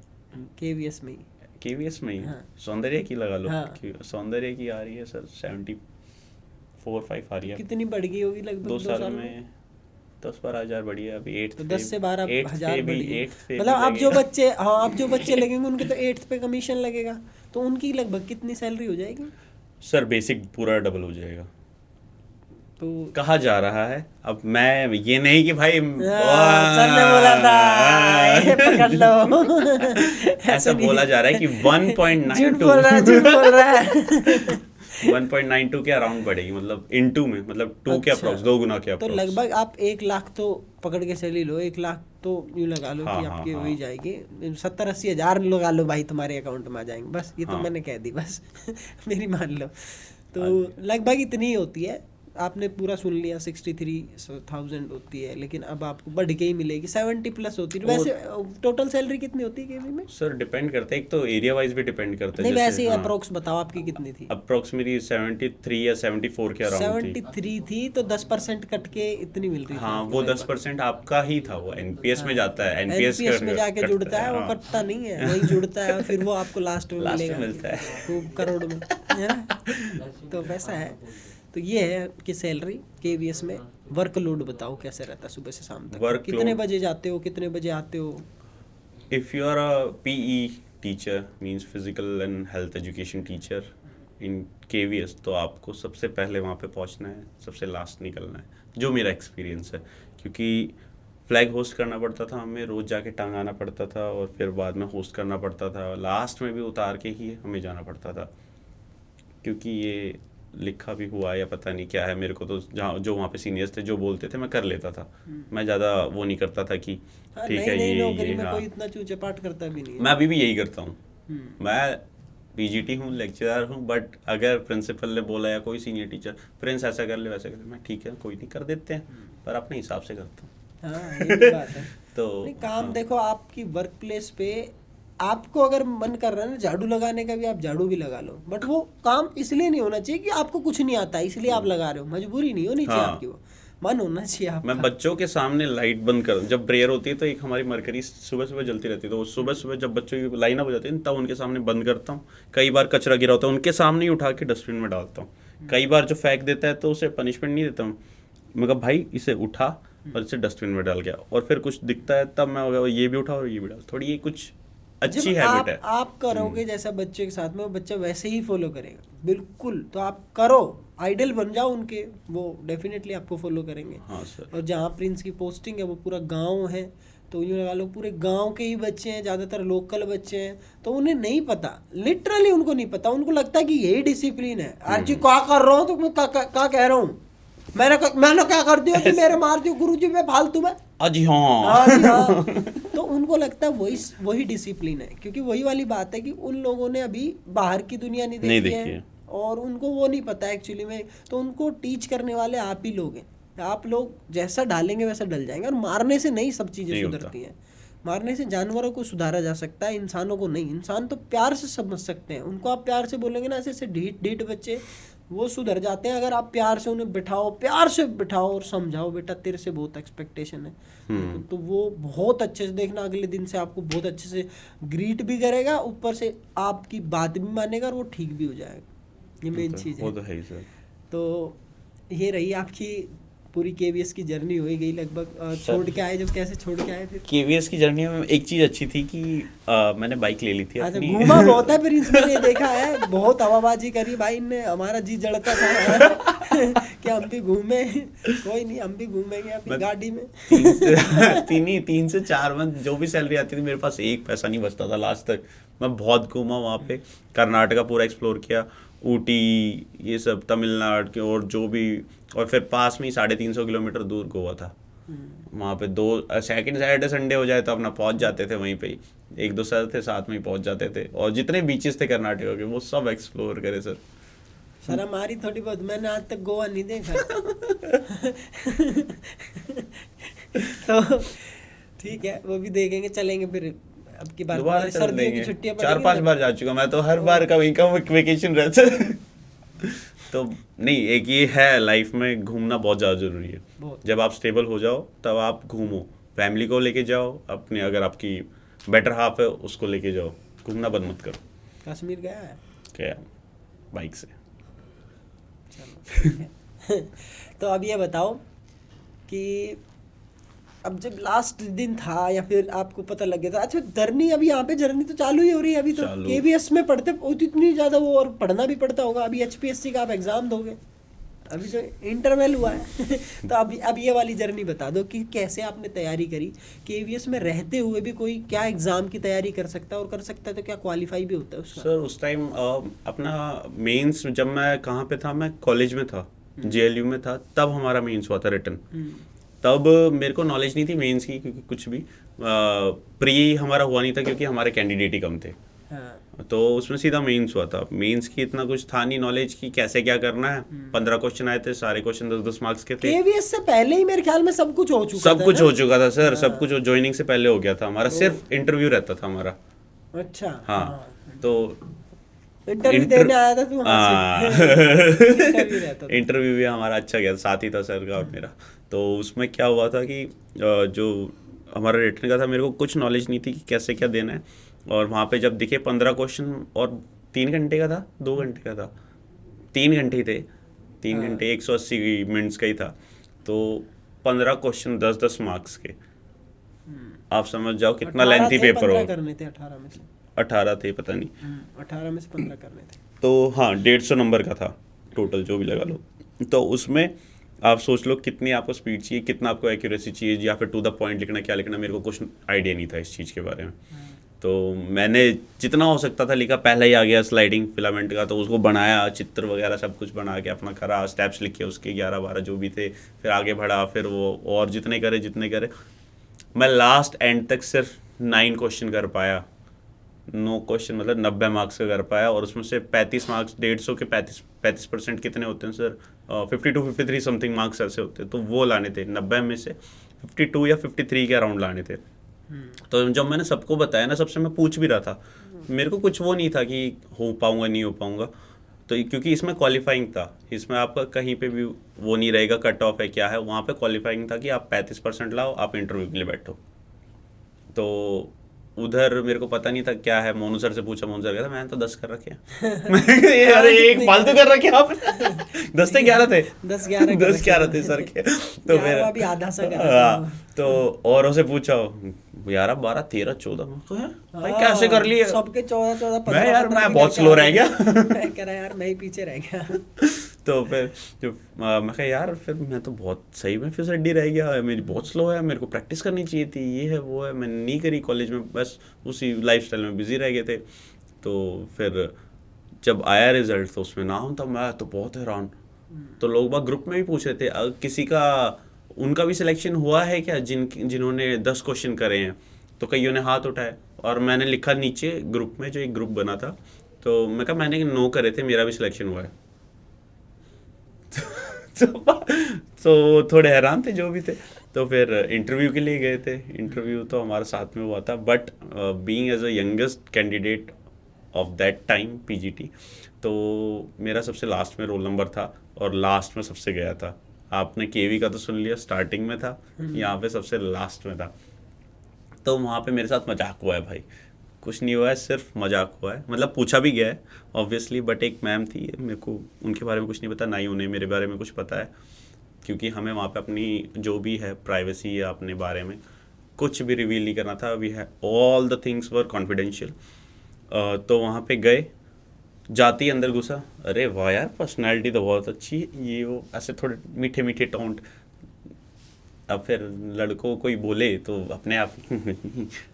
केवीएस में ही। केवीएस में ही हाँ। सौंदर्य की लगा लो। हाँ। सौंदर्य की आ रही है सर 74-5 आ रही है। कितनी बढ़ गई होगी लगभग 2 2 साल साल में 10-12 हज़ार बढ़ी है अभी। 8th तो पे 10 से 12 8th हजार पे बढ़ भी गई। 8th पे मतलब भी अब जो लगेगा। बच्चे, हाँ अब जो बच्चे लगेंगे उनके तो 8th पे कमीशन लगेगा, तो उनकी लगभग कितनी सैलरी हो जाएगी? सर बेसिक पूरा डबल हो जाएगा तो कहा जा रहा है। अब मैं ये नहीं कि भाई सर ने बोला था ये पकड़ लो ऐसा नहीं। बोला जा रहा है कि 1.92 झूठ बोल रहा है, झूठ बोल रहा है 1.92 के अराउंड बढ़ेगी, मतलब इनटू में, मतलब 2 के अच्छा। अप्रॉक्स, 2 गुना के तो अप्रॉक्स। लगभग आप 1 लाख तो पकड़ के चली लो, 1 लाख तो यूँ लगा लो हाँ, कि हाँ, आपकी हाँ। वही जाएगी। 70-80 हज़ार लगा लो भाई, तुम्हारे अकाउंट में आ जाएंगे बस। ये तो हाँ। मैंने कह दी बस मेरी मान लो। तो हाँ। लगभग इतनी ही होती है। आपने पूरा सुन लिया 63,000 होती है, लेकिन अब आपको बढ़ के ही मिलेगी, 70 प्लस होती है। वैसे टोटल सैलरी कितनी होती है केवी में? सर डिपेंड करता है, एक तो एरिया वाइज भी डिपेंड करता है। नहीं वैसे ही हाँ, अप्रोक्स बताओ आपकी कितनी थी? अप्रोक्स मेरी 73 या 74 के अराउंड थी। 73 थी, तो 10% कट के इतनी मिल रही थी हाँ, आपको वो लगभग। 10% आपका ही था, वो एनपीएस में जाता है। एनपीएस में जाके जुड़ता है, वो हाँ। कटता नहीं है, वही जुड़ता है, फिर वो आपको लास्ट में लास्ट में मिलेगा, मिलता है। खूब करोड़ में, है ना? तो वैसा है। तो ये है कि सैलरी केवीएस में। वर्कलोड बताओ कैसे रहता है सुबह से शाम तक? Workload- कितने बजे जाते हो, कितने बजे आते हो? If you are a PE teacher, means physical and health education teacher in KVS, तो आपको सबसे पहले वहाँ पे पहुँचना है, सबसे लास्ट निकलना है, जो मेरा एक्सपीरियंस है। क्योंकि फ्लैग होस्ट करना पड़ता था हमें, रोज़ जाके टांगाना पड़ता था, और फिर बाद में होस्ट करना पड़ता था, लास्ट में भी उतार के ही हमें जाना पड़ता था। क्योंकि ये लिखा भी हुआ या पता नहीं क्या है, मेरे को तो जहाँ जो वहाँ पे सीनियर्स थे जो बोलते थे मैं कर लेता था। मैं ज़्यादा वो नहीं करता था कि हाँ, ठीक है नई नौकरी ये में हाँ। कोई इतना चूचे पाट करता भी नहीं है। मैं अभी भी यही करता हूँ। हम्म। मैं पीजीटी हूँ, लेक्चरर हूँ, बट अगर प्रिंसिपल ने बोला या कोई सीनियर टीचर, प्रिंस ऐसा कर ले वैसा कर ले, मैं ठीक है कोई नहीं कर देते हैं, पर अपने हिसाब से करता हूँ। हाँ ये भी बात है। तो नहीं, काम हाँ। देखो आपकी वर्क प्लेस पे आपको अगर मन कर रहा है ना झाड़ू लगाने का भी, आप झाड़ू भी लगा लो, बट वो काम इसलिए नहीं होना चाहिए कि आपको कुछ नहीं आता है इसलिए आप लगा रहे हो। मजबूरी नहीं होनी चाहिए हाँ। आपकी, वो मन होना चाहिए आपका। मैं बच्चों के सामने लाइट बंद कर, जब प्रेयर होती है तो एक हमारी मरकरी सुबह सुबह जलती रहती है, तो सुबह सुबह जब बच्चों की लाइन अप हो जाती है तब उनके सामने बंद करता हूँ। कई बार कचरा गिरा होता है उनके सामने ही उठा के डस्टबिन में डालता हूँ। कई बार जो फेंक देता है तो उसे पनिशमेंट नहीं देता हूँ, मैं कहा भाई इसे उठा और इसे डस्टबिन में डाल गया, और फिर कुछ दिखता है तब मैं ये भी उठा और ये भी डाल, थोड़ी ये कुछ अच्छी जब हैबिट है। आप करोगे जैसा बच्चे के साथ में, वो बच्चा वैसे ही फॉलो करेगा बिल्कुल। तो आप करो, आइडल बन जाओ उनके, वो डेफिनेटली आपको फॉलो करेंगे। हाँ सर। और जहाँ प्रिंस की पोस्टिंग है वो पूरा गांव है, तो यूँ लगा लो पूरे गांव के ही बच्चे हैं, ज़्यादातर लोकल बच्चे हैं, तो उन्हें नहीं पता, लिटरली उनको नहीं पता। उनको लगता है कि यही डिसिप्लिन है। आज क्या कर रहा हूँ तो मैं क्या कह रहा हूँ, मैंने क्या कर दिया कि मेरे मार दियो गुरुजी में फालतू में। अजी हाँ। हाँ जी हाँ। तो उनको लगता है वही डिसिप्लिन है, क्योंकि वही वाली बात है कि उन लोगों ने अभी बाहर की दुनिया नहीं देखी है और उनको वो नहीं पता एक्चुअली में। तो उनको टीच करने वाले आप ही लोग हैं। आप लोग जैसा डालेंगे वैसा डल जाएंगे। और मारने से नहीं सब चीज़ें सुधरती हैं। मारने से जानवरों को सुधारा जा सकता है, इंसानों को नहीं। इंसान तो प्यार से समझ सकते हैं, उनको आप प्यार से बोलेंगे ना, ऐसे ढीठ बच्चे वो सुधर जाते हैं। अगर आप प्यार से उन्हें प्यार से बिठाओ और समझाओ, बेटा तेरे से बहुत एक्सपेक्टेशन है, तो वो बहुत अच्छे से, देखना अगले दिन से आपको बहुत अच्छे से ग्रीट भी करेगा, ऊपर से आपकी बात भी मानेगा और वो ठीक भी हो जाएगा। ये मेन चीज़ है। वो तो है ही सर। तो ये रही आपकी पूरी केवीएस की जर्नी हो ही गई लगभग। छोड़ के आए जब, कैसे छोड़ के आए फिर? केवीएस की जर्नी में एक चीज़ अच्छी थी कि मैंने बाइक ले ली थी अच्छा, अपनी। घूमा बहुत है प्रिंस, मैंने देखा है, बहुत हवाबाजी करी भाई ने, हमारा जी जड़ता था कि हम भी घूमे। कोई नहीं, हम भी घूमेंगे अपनी गाड़ी में। 3 से 4 मंथ जो भी सैलरी आती थी मेरे पास 1 पैसा नहीं बचता था लास्ट तक। मैं बहुत घूमा वहाँ पे, कर्नाटका पूरा एक्सप्लोर किया, ऊटी ये सब, तमिलनाडु के, और जो भी, और फिर पास में ही 350 किलोमीटर दूर गोवा था। वहाँ पे 2 सेकंड सैटरडे संडे हो जाए तो अपना पहुँच जाते थे वहीं पे ही। 1-2 सर थे साथ में ही पहुँच जाते थे, और जितने बीचेस थे कर्नाटका के वो सब एक्सप्लोर करे सर। शर्म आ रही थोड़ी बहुत, मैंने आज तक गोवा नहीं देखा। तो ठीक है, वो भी देखेंगे, चलेंगे फिर अब की बार। दोबारा चल सर्दियों की देंगे। छुट्टियां 4-5 बार जा चुका मैं तो, हर बार का वही का वेकेशन रहता है। तो नहीं, एक ये है लाइफ में घूमना बहुत ज़्यादा ज़रूरी है। जब आप स्टेबल हो जाओ तब आप घूमो, फैमिली को लेके जाओ अपने, अगर आपकी बेटर हाफ है उसको लेके जाओ, घूमना बंद मत करो। कश्मीर गया है? क्या बाइक से। तो अब ये बताओ कि अब जब लास्ट दिन था या फिर आपको पता लग गया था, अच्छा जर्नी अभी यहाँ पे जर्नी तो चालू ही हो रही है अभी तो, चालू। केवीएस में पढ़ते इतनी ज़्यादा वो और पढ़ना भी पड़ता होगा, अभी एचपीएससी का आप एग्ज़ाम दोगे, अभी जो इंटरवल हुआ है तो अब ये वाली जर्नी बता दो कि कैसे आपने तैयारी करी, केवीएस में रहते हुए भी कोई क्या एग्ज़ाम की तैयारी कर सकता है, और कर सकता है तो क्या क्वालिफाई भी होता है उसका? सर उस टाइम अपना मेंस जब मैं कहाँ पे था, मैं कॉलेज में था, जेएलयू में था, तब हमारा मेंस हुआ था रिटन। तब मेरे को नॉलेज नहीं थी मेंस की, क्योंकि कुछ भी प्री हमारा हुआ नहीं था क्योंकि हमारे कैंडिडेट ही कम थे। हाँ। तो उसमें सीधा मेंस हुआ था। मेंस की इतना कुछ था नहीं नॉलेज की कैसे क्या करना है। 15 क्वेश्चन आए थे, सारे क्वेश्चन 10-10 मार्क्स के थे। केवीएस से पहले ही मेरे ख्याल में सब कुछ हो चुका था सब कुछ ना? हो चुका था सर, सब कुछ ज्वाइनिंग से पहले हो गया था हमारा, सिर्फ इंटरव्यू रहता था हमारा। अच्छा हाँ तो इंटरव्यू देने आया था तू वहाँ से? इंटरव्यू रहता था। इंटरव्यू भी हमारा अच्छा गया, साथ ही था सर का मेरा। तो उसमें क्या हुआ था कि जो हमारा रिटर्न का था, मेरे को कुछ नॉलेज नहीं थी कि कैसे क्या देना है। और वहाँ पे जब दिखे 15 क्वेश्चन, और 3 घंटे का था, 2 घंटे का था, 3 घंटे ही थे, 3 घंटे 180 मिनट्स का ही था। तो 15 क्वेश्चन 10-10 मार्क्स के, आप समझ जाओ कितना 18 लेंथी थे, पेपर 15 हो। करने थे 18 में से? 18 थे पता नहीं। 18 में से 15 करने थे। तो हाँ 150 नंबर का था टोटल, जो भी लगा लो। तो उसमें आप सोच लो कितनी आपको स्पीड चाहिए, कितना आपको एक्यूरेसी चाहिए, या फिर टू द पॉइंट लिखना, क्या लिखना, मेरे को कुछ आइडिया नहीं था इस चीज़ के बारे में। तो मैंने जितना हो सकता था लिखा, पहले ही आ गया स्लाइडिंग फिलामेंट का, तो उसको बनाया, चित्र वगैरह सब कुछ बना के अपना करा, स्टेप्स लिखे उसके 11-12 जो भी थे, फिर आगे बढ़ा, फिर वो और जितने करे मैं लास्ट एंड तक सिर्फ 9 क्वेश्चन कर पाया। 9 क्वेश्चन मतलब 90 मार्क्स का कर पाया, और उसमें से 35 मार्क्स, 150 के 35% कितने होते हैं सर? 52-53 समथिंग मार्क्स ऐसे होते हैं, तो वो लाने थे 90 में से 52 या 53 के अराउंड लाने थे। तो जब मैंने सबको बताया ना, सबसे मैं पूछ भी रहा था, मेरे को कुछ वो नहीं था कि हो पाऊंगा नहीं हो पाऊंगा। तो क्योंकि इसमें क्वालिफाइंग था, इसमें आपका कहीं पे भी वो नहीं रहेगा कट ऑफ है क्या है, वहाँ पे क्वालिफाइंग था कि आप 35% लाओ, आप इंटरव्यू के लिए बैठो। तो उधर मेरे को पता नहीं था क्या है, मोनू सर से पूछा, मोनू सर कहता मैंने तो 10 कर रखे हैं। अरे एक फालतू कर रखे आप। 10 थे 11 थे 10-11 थे सर के। तो फिर अभी आधा सा कर तो औरों से पूछा, 11 12 13 14 भाई कैसे कर लिए सबके 14 मैं यार मैं बहुत स्लो रह गया। मैं कह रहा यार मैं ही पीछे रह गया। तो फिर जो मैं कहा यार फिर मैं तो बहुत सही में फिर सड्डी रह गया, मेरी बहुत स्लो है, मेरे को प्रैक्टिस करनी चाहिए थी, ये है वो है, मैंने नहीं करी कॉलेज में, बस उसी लाइफस्टाइल में बिजी रह गए थे। तो फिर जब आया रिजल्ट तो उसमें नाम था, मैं तो बहुत हैरान। तो लोग बाग ग्रुप में भी पूछ रहे थे किसी का उनका भी सिलेक्शन हुआ है क्या, जिन्होंने 10 क्वेश्चन करे हैं। तो कईयों ने हाथ उठाए, और मैंने लिखा नीचे ग्रुप में, जो एक ग्रुप बना था, तो मैं कहा मैंने 9 करे थे, मेरा भी सिलेक्शन हुआ है। तो थोड़े हैरान थे जो भी थे। तो फिर इंटरव्यू के लिए गए थे, इंटरव्यू तो हमारा साथ में हुआ था, but being as a youngest candidate of that time PGT, तो मेरा सबसे लास्ट में रोल नंबर था और लास्ट में सबसे गया था। आपने केवी का तो सुन लिया, स्टार्टिंग में था, यहाँ पे सबसे लास्ट में था। तो वहाँ पे मेरे साथ मजाक हुआ है भाई, कुछ नहीं हुआ है, सिर्फ मजाक हुआ है, मतलब पूछा भी गया है ऑब्वियसली, बट एक मैम थी, मेरे को उनके बारे में कुछ नहीं पता, ना ही उन्हें मेरे बारे में कुछ पता है, क्योंकि हमें वहाँ पे अपनी जो भी है प्राइवेसी या अपने बारे में कुछ भी रिवील नहीं करना था। वी है all the things were confidential. तो वहाँ पे गए, जाते ही अंदर घुसा, अरे वाह यार पर्सनैलिटी तो बहुत अच्छी है, ये वो ऐसे थोड़े मीठे मीठे टोंट। अब फिर लड़कों कोई बोले तो अपने आप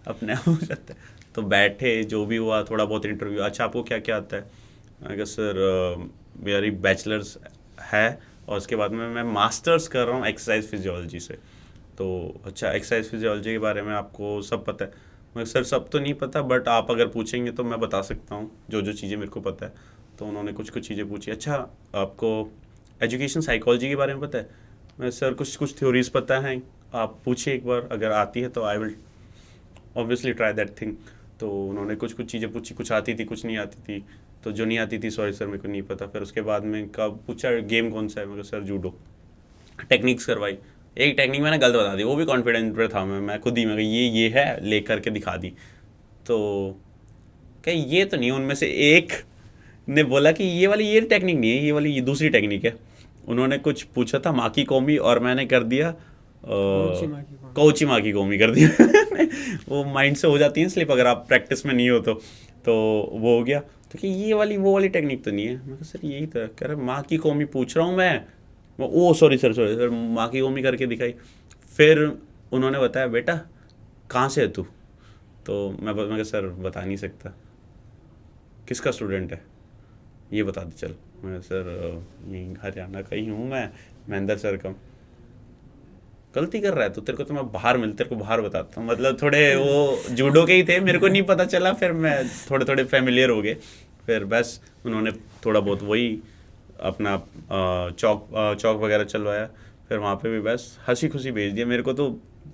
अपने आप हो जाता है। तो बैठे, जो भी हुआ, थोड़ा बहुत इंटरव्यू, अच्छा आपको क्या क्या आता है? मैं कहा सर मेरी बैचलर्स है, और उसके बाद में मैं मास्टर्स कर रहा हूँ एक्सरसाइज फिजियोलॉजी से। तो अच्छा एक्सरसाइज फिजियोलॉजी के बारे में आपको सब पता है? मैं सर सब तो नहीं पता, बट आप अगर पूछेंगे तो मैं बता सकता हूँ जो जो चीज़ें मेरे को पता है। तो उन्होंने कुछ कुछ चीज़ें पूछी, अच्छा आपको एजुकेशन साइकोलॉजी के बारे में पता है? मैं सर कुछ थ्योरीज पता है, आप पूछिए एक बार, अगर आती है तो I will obviously try that thing. तो उन्होंने कुछ कुछ चीज़ें पूछी, कुछ आती थी कुछ नहीं आती थी। तो जो नहीं आती थी सॉरी सर मेरे को नहीं पता। फिर उसके बाद में कब पूछा गेम कौन सा है, मैं सर जूडो। टेक्निक्स करवाई, एक टेक्निक मैंने गलत बता दी, वो भी कॉन्फिडेंस पे था मैं खुद ही, मैं ये है ले करके दिखा दी। तो क्या ये तो नहीं, उनमें से एक ने बोला कि ये टेक्निक नहीं है, ये दूसरी टेक्निक है। उन्होंने कुछ पूछा था माकी कोमी, और मैंने कर दिया कौची माकी कोमी कर दिया। वो माइंड से हो जाती है स्लिप अगर आप प्रैक्टिस में नहीं हो तो वो हो गया। तो कि ये वाली वो वाली टेक्निक तो नहीं है। मैं कहा सर यही तो है। कह रहे माँ की कोमी पूछ रहा हूँ मैं। ओ सॉरी सर माँ की कोमी करके दिखाई। फिर उन्होंने बताया बेटा कहाँ से है तू? तो मैं कहा सर बता नहीं सकता। किसका स्टूडेंट है ये बता दे चल। मैं सर यहीं हरियाणा का ही हूँ मैं, महेंद्र सर का। गलती कर रहा है तो तेरे को तो मैं तेरे को बाहर बताता हूँ। मतलब थोड़े वो जूडो के ही थे, मेरे को नहीं पता चला। फिर मैं थोड़े फैमिलियर हो गए। फिर बस उन्होंने थोड़ा बहुत वही अपना चौक वगैरह चलवाया। फिर वहाँ पे भी बस हंसी खुशी भेज दिया। मेरे को तो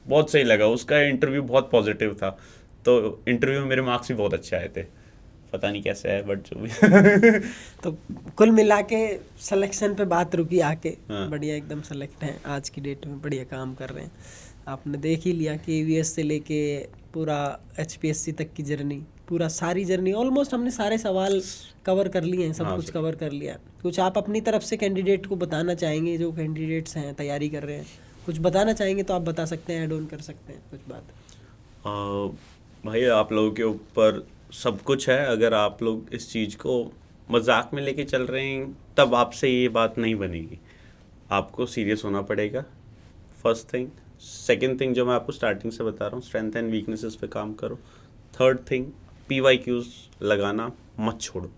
बहुत सही लगा। उसका इंटरव्यू बहुत पॉजिटिव था, तो इंटरव्यू में मेरे मार्क्स भी बहुत अच्छे आए थे। पता नहीं कैसे है बट जो भी। तो कुल मिला के सिलेक्शन पे बात रुकी आके। हाँ। बढ़िया एकदम सेलेक्ट हैं आज की डेट में, बढ़िया काम कर रहे हैं। आपने देख ही लिया KVS से लेके पूरा HPSC तक की जर्नी, पूरा सारी जर्नी ऑलमोस्ट हमने सारे सवाल कवर कर लिए हैं, सब हाँ कुछ सर। कवर कर लिया। कुछ आप अपनी तरफ से कैंडिडेट को बताना चाहेंगे, जो कैंडिडेट्स हैं तैयारी कर रहे हैं, कुछ बताना चाहेंगे तो आप बता सकते हैं, ऐड ऑन कर सकते हैं कुछ बात। भाई आप लोगों के ऊपर सब कुछ है। अगर आप लोग इस चीज़ को मजाक में लेके चल रहे हैं तब आपसे ये बात नहीं बनेगी। आपको सीरियस होना पड़ेगा, फर्स्ट थिंग। सेकंड थिंग जो मैं आपको स्टार्टिंग से बता रहा हूँ, स्ट्रेंथ एंड वीकनेसेस पे काम करो। थर्ड थिंग, PYQs लगाना मत छोड़ो।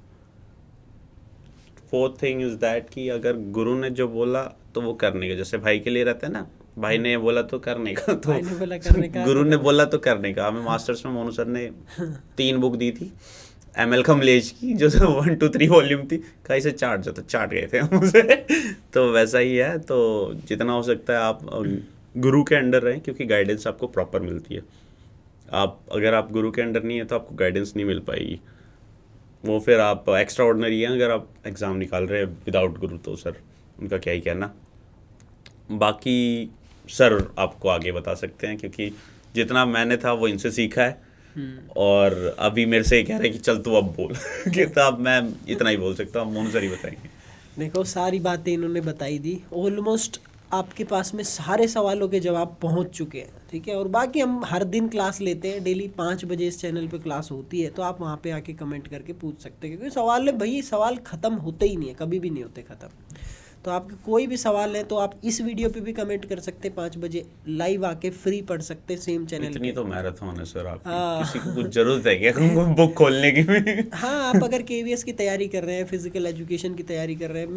फोर्थ थिंग इज़ दैट कि अगर गुरु ने जो बोला तो वो करने का। जैसे भाई के लिए रहता है ना, भाई ने बोला तो करने का, तो भाई ने बोला करने का, गुरु ने बोला तो करने का। हमें मास्टर्स में मोनू सर ने 3 बुक दी थी ML कमलेश की, जो 1 2 3 वॉल्यूम थी। कहीं से चाट गए थे हम उसे। तो वैसा ही है। तो जितना हो सकता है आप गुरु के अंडर रहें, क्योंकि गाइडेंस आपको प्रॉपर मिलती है। अगर आप गुरु के अंडर नहीं है तो आपको गाइडेंस नहीं मिल पाएगी। वो फिर आप एक्स्ट्रा ऑर्डिनरी हैं अगर आप एग्ज़ाम निकाल रहे हैं विदाउट गुरु, तो सर उनका क्या ही कहना। बाकी सर आपको आगे बता सकते हैं, क्योंकि जितना मैंने था वो इनसे सीखा है। और अभी मेरे से कह रहे हैं कि चल तू अब बोल। कि तो अब मैं इतना ही बोल सकता हूँ, मोनू सर ही बताएंगे। देखो सारी बातें इन्होंने बताई दी, ऑलमोस्ट आपके पास में सारे सवालों के जवाब पहुंच चुके हैं, ठीक है। और बाकी हम हर दिन क्लास लेते हैं, डेली 5 बजे इस चैनल पे क्लास होती है, तो आप वहाँ पे आके कमेंट करके पूछ सकते हैं, क्योंकि सवाल ख़त्म होते ही नहीं है, कभी भी नहीं होते ख़त्म। तो आपके कोई भी सवाल है तो आप इस वीडियो पे भी कमेंट कर सकते हैं, 5 बजे लाइव आके फ्री पढ़ सकते हैं सेम चैनल इतनी पे। तो मैराथन है सर आपकी। हाँ। किसी को कुछ जरूरत है क्या बुक खोलने की भी? हाँ, आप अगर KVS की तैयारी कर रहे हैं, फिजिकल एजुकेशन की तैयारी कर रहे हैं,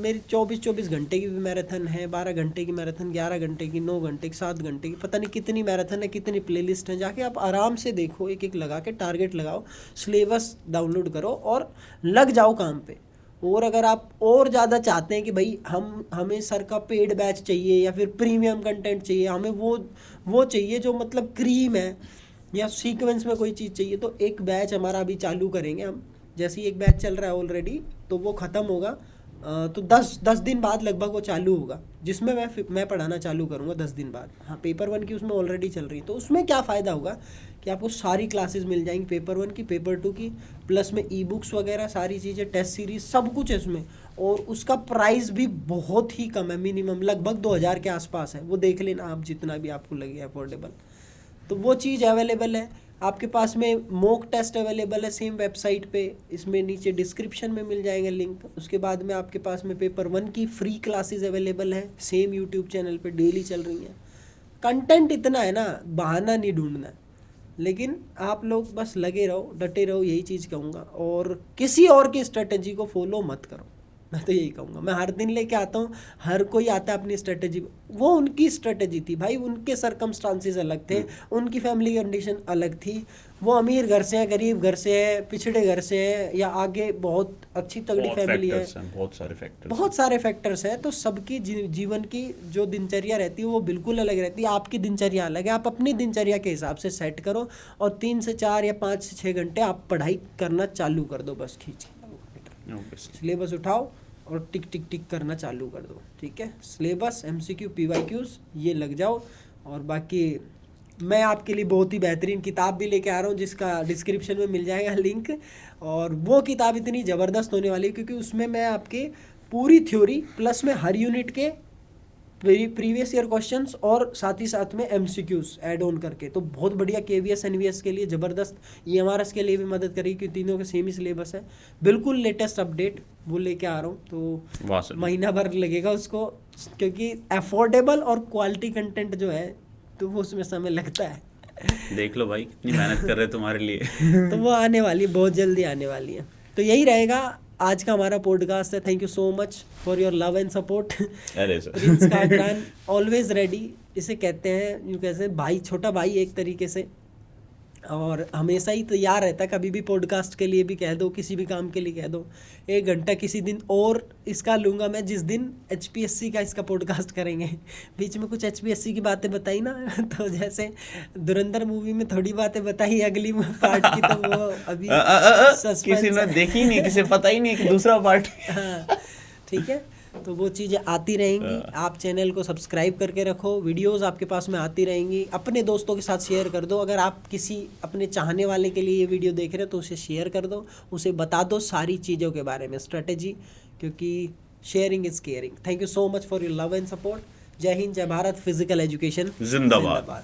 मेरी 24 घंटे की भी मैराथन है, 12 घंटे की मैराथन, 11 घंटे की, 9 घंटे की, 7 घंटे की, पता नहीं कितनी मैराथन है, कितनी प्लेलिस्ट है। जाके आप आराम से देखो, एक एक लगा के टारगेट लगाओ, सिलेबस डाउनलोड करो और लग जाओ काम पे। और अगर आप और ज़्यादा चाहते हैं कि भाई हमें सर का पेड बैच चाहिए या फिर प्रीमियम कंटेंट चाहिए, हमें वो चाहिए जो मतलब क्रीम है, या सीक्वेंस में कोई चीज़ चाहिए, तो एक बैच हमारा अभी चालू करेंगे हम। जैसे ही एक बैच चल रहा है ऑलरेडी, तो वो ख़त्म होगा तो 10 दिन बाद लगभग वो चालू होगा, जिसमें मैं पढ़ाना चालू करूँगा 10 दिन बाद। हाँ, पेपर 1 की उसमें ऑलरेडी चल रही है। तो उसमें क्या फ़ायदा होगा कि आपको सारी क्लासेस मिल जाएंगी, पेपर 1 की, पेपर 2 की, प्लस में ई बुक्स वगैरह सारी चीज़ें, टेस्ट सीरीज, सब कुछ है उसमें। और उसका प्राइस भी बहुत ही कम है, मिनिमम लगभग 2000 के आसपास है। वो देख लेना आप, जितना भी आपको लगे अफोर्डेबल। तो वो चीज़ अवेलेबल है आपके पास में। मॉक टेस्ट अवेलेबल है सेम वेबसाइट पे, इसमें नीचे डिस्क्रिप्शन में मिल जाएगा लिंक। उसके बाद में आपके पास में पेपर 1 की फ्री क्लासेस अवेलेबल है, सेम यूट्यूब चैनल पे डेली चल रही हैं। कंटेंट इतना है ना, बहाना नहीं ढूंढना है। लेकिन आप लोग बस लगे रहो, डटे रहो, यही चीज़ कहूँगा। और किसी और की स्ट्रेटजी को फॉलो मत करो, मैं तो यही कहूँगा। मैं हर दिन लेके आता हूँ, हर कोई आता है अपनी स्ट्रेटजी। वो उनकी स्ट्रेटजी थी भाई, उनके सरकमस्टांसेस अलग थे, उनकी फैमिली कंडीशन अलग थी। वो अमीर घर से है, गरीब घर से है, पिछड़े घर से है, या आगे बहुत अच्छी तगड़ी फैमिली है, बहुत सारे फैक्टर्स हैं। तो सबकी जीवन की जो दिनचर्या रहती है वो बिल्कुल अलग रहती है। आपकी दिनचर्या अलग है, आप अपनी दिनचर्या के हिसाब से सेट करो और 3 से 4 या 5 से 6 घंटे आप पढ़ाई करना चालू कर दो। बस खींचिए, सिलेबस उठाओ और टिक टिक टिक करना चालू कर दो, ठीक है। सिलेबस, MCQ, PYQs ये लग जाओ। और बाकी मैं आपके लिए बहुत ही बेहतरीन किताब भी लेके आ रहा हूँ जिसका डिस्क्रिप्शन में मिल जाएगा लिंक। और वो किताब इतनी ज़बरदस्त होने वाली है क्योंकि उसमें मैं आपके पूरी थ्योरी प्लस में हर यूनिट के प्रीवियस ईयर क्वेश्चंस और साथ ही साथ में एमसीक्यूज ऐड ऑन करके, तो बहुत बढ़िया केवीएस एनवीएस के लिए ज़बरदस्त, ईएमआरएस के लिए भी मदद करेगी क्योंकि तीनों के सेम ही सिलेबस है। बिल्कुल लेटेस्ट अपडेट वो लेके आ रहा हूँ, तो महीना भर लगेगा उसको क्योंकि अफोर्डेबल और क्वालिटी कंटेंट जो है तो वो उसमें समय लगता है। देख लो भाई कितनी मेहनत कर रहे हैं तुम्हारे लिए। तो वो आने वाली है, बहुत जल्दी आने वाली है। तो यही रहेगा आज का हमारा पॉडकास्ट है। Thank you so much for your love and support. Prince Kakran always ready, इसे कहते हैं, यूँ कहते हैं भाई, छोटा भाई एक तरीके से, और हमेशा ही तैयार रहता है। कभी भी पॉडकास्ट के लिए भी कह दो, किसी भी काम के लिए कह दो, 1 घंटा किसी दिन और इसका लूँगा मैं जिस दिन एचपीएससी का इसका पॉडकास्ट करेंगे। बीच में कुछ एचपीएससी की बातें बताई ना, तो जैसे धुरंधर मूवी में थोड़ी बातें बताई अगली पार्ट की, तो वो अभी किसी ने देखी नहीं, किसी पता ही नहीं कि दूसरा पार्ट। हाँ ठीक है, तो वो चीज़ें आती रहेंगी। आप चैनल को सब्सक्राइब करके रखो, वीडियोस आपके पास में आती रहेंगी। अपने दोस्तों के साथ शेयर कर दो। अगर आप किसी अपने चाहने वाले के लिए ये वीडियो देख रहे हो तो उसे शेयर कर दो, उसे बता दो सारी चीज़ों के बारे में, स्ट्रेटेजी, क्योंकि sharing is caring. Thank you so much for your love and support. जय हिंद, जय भारत, फिजिकल एजुकेशन जिंदाबाद।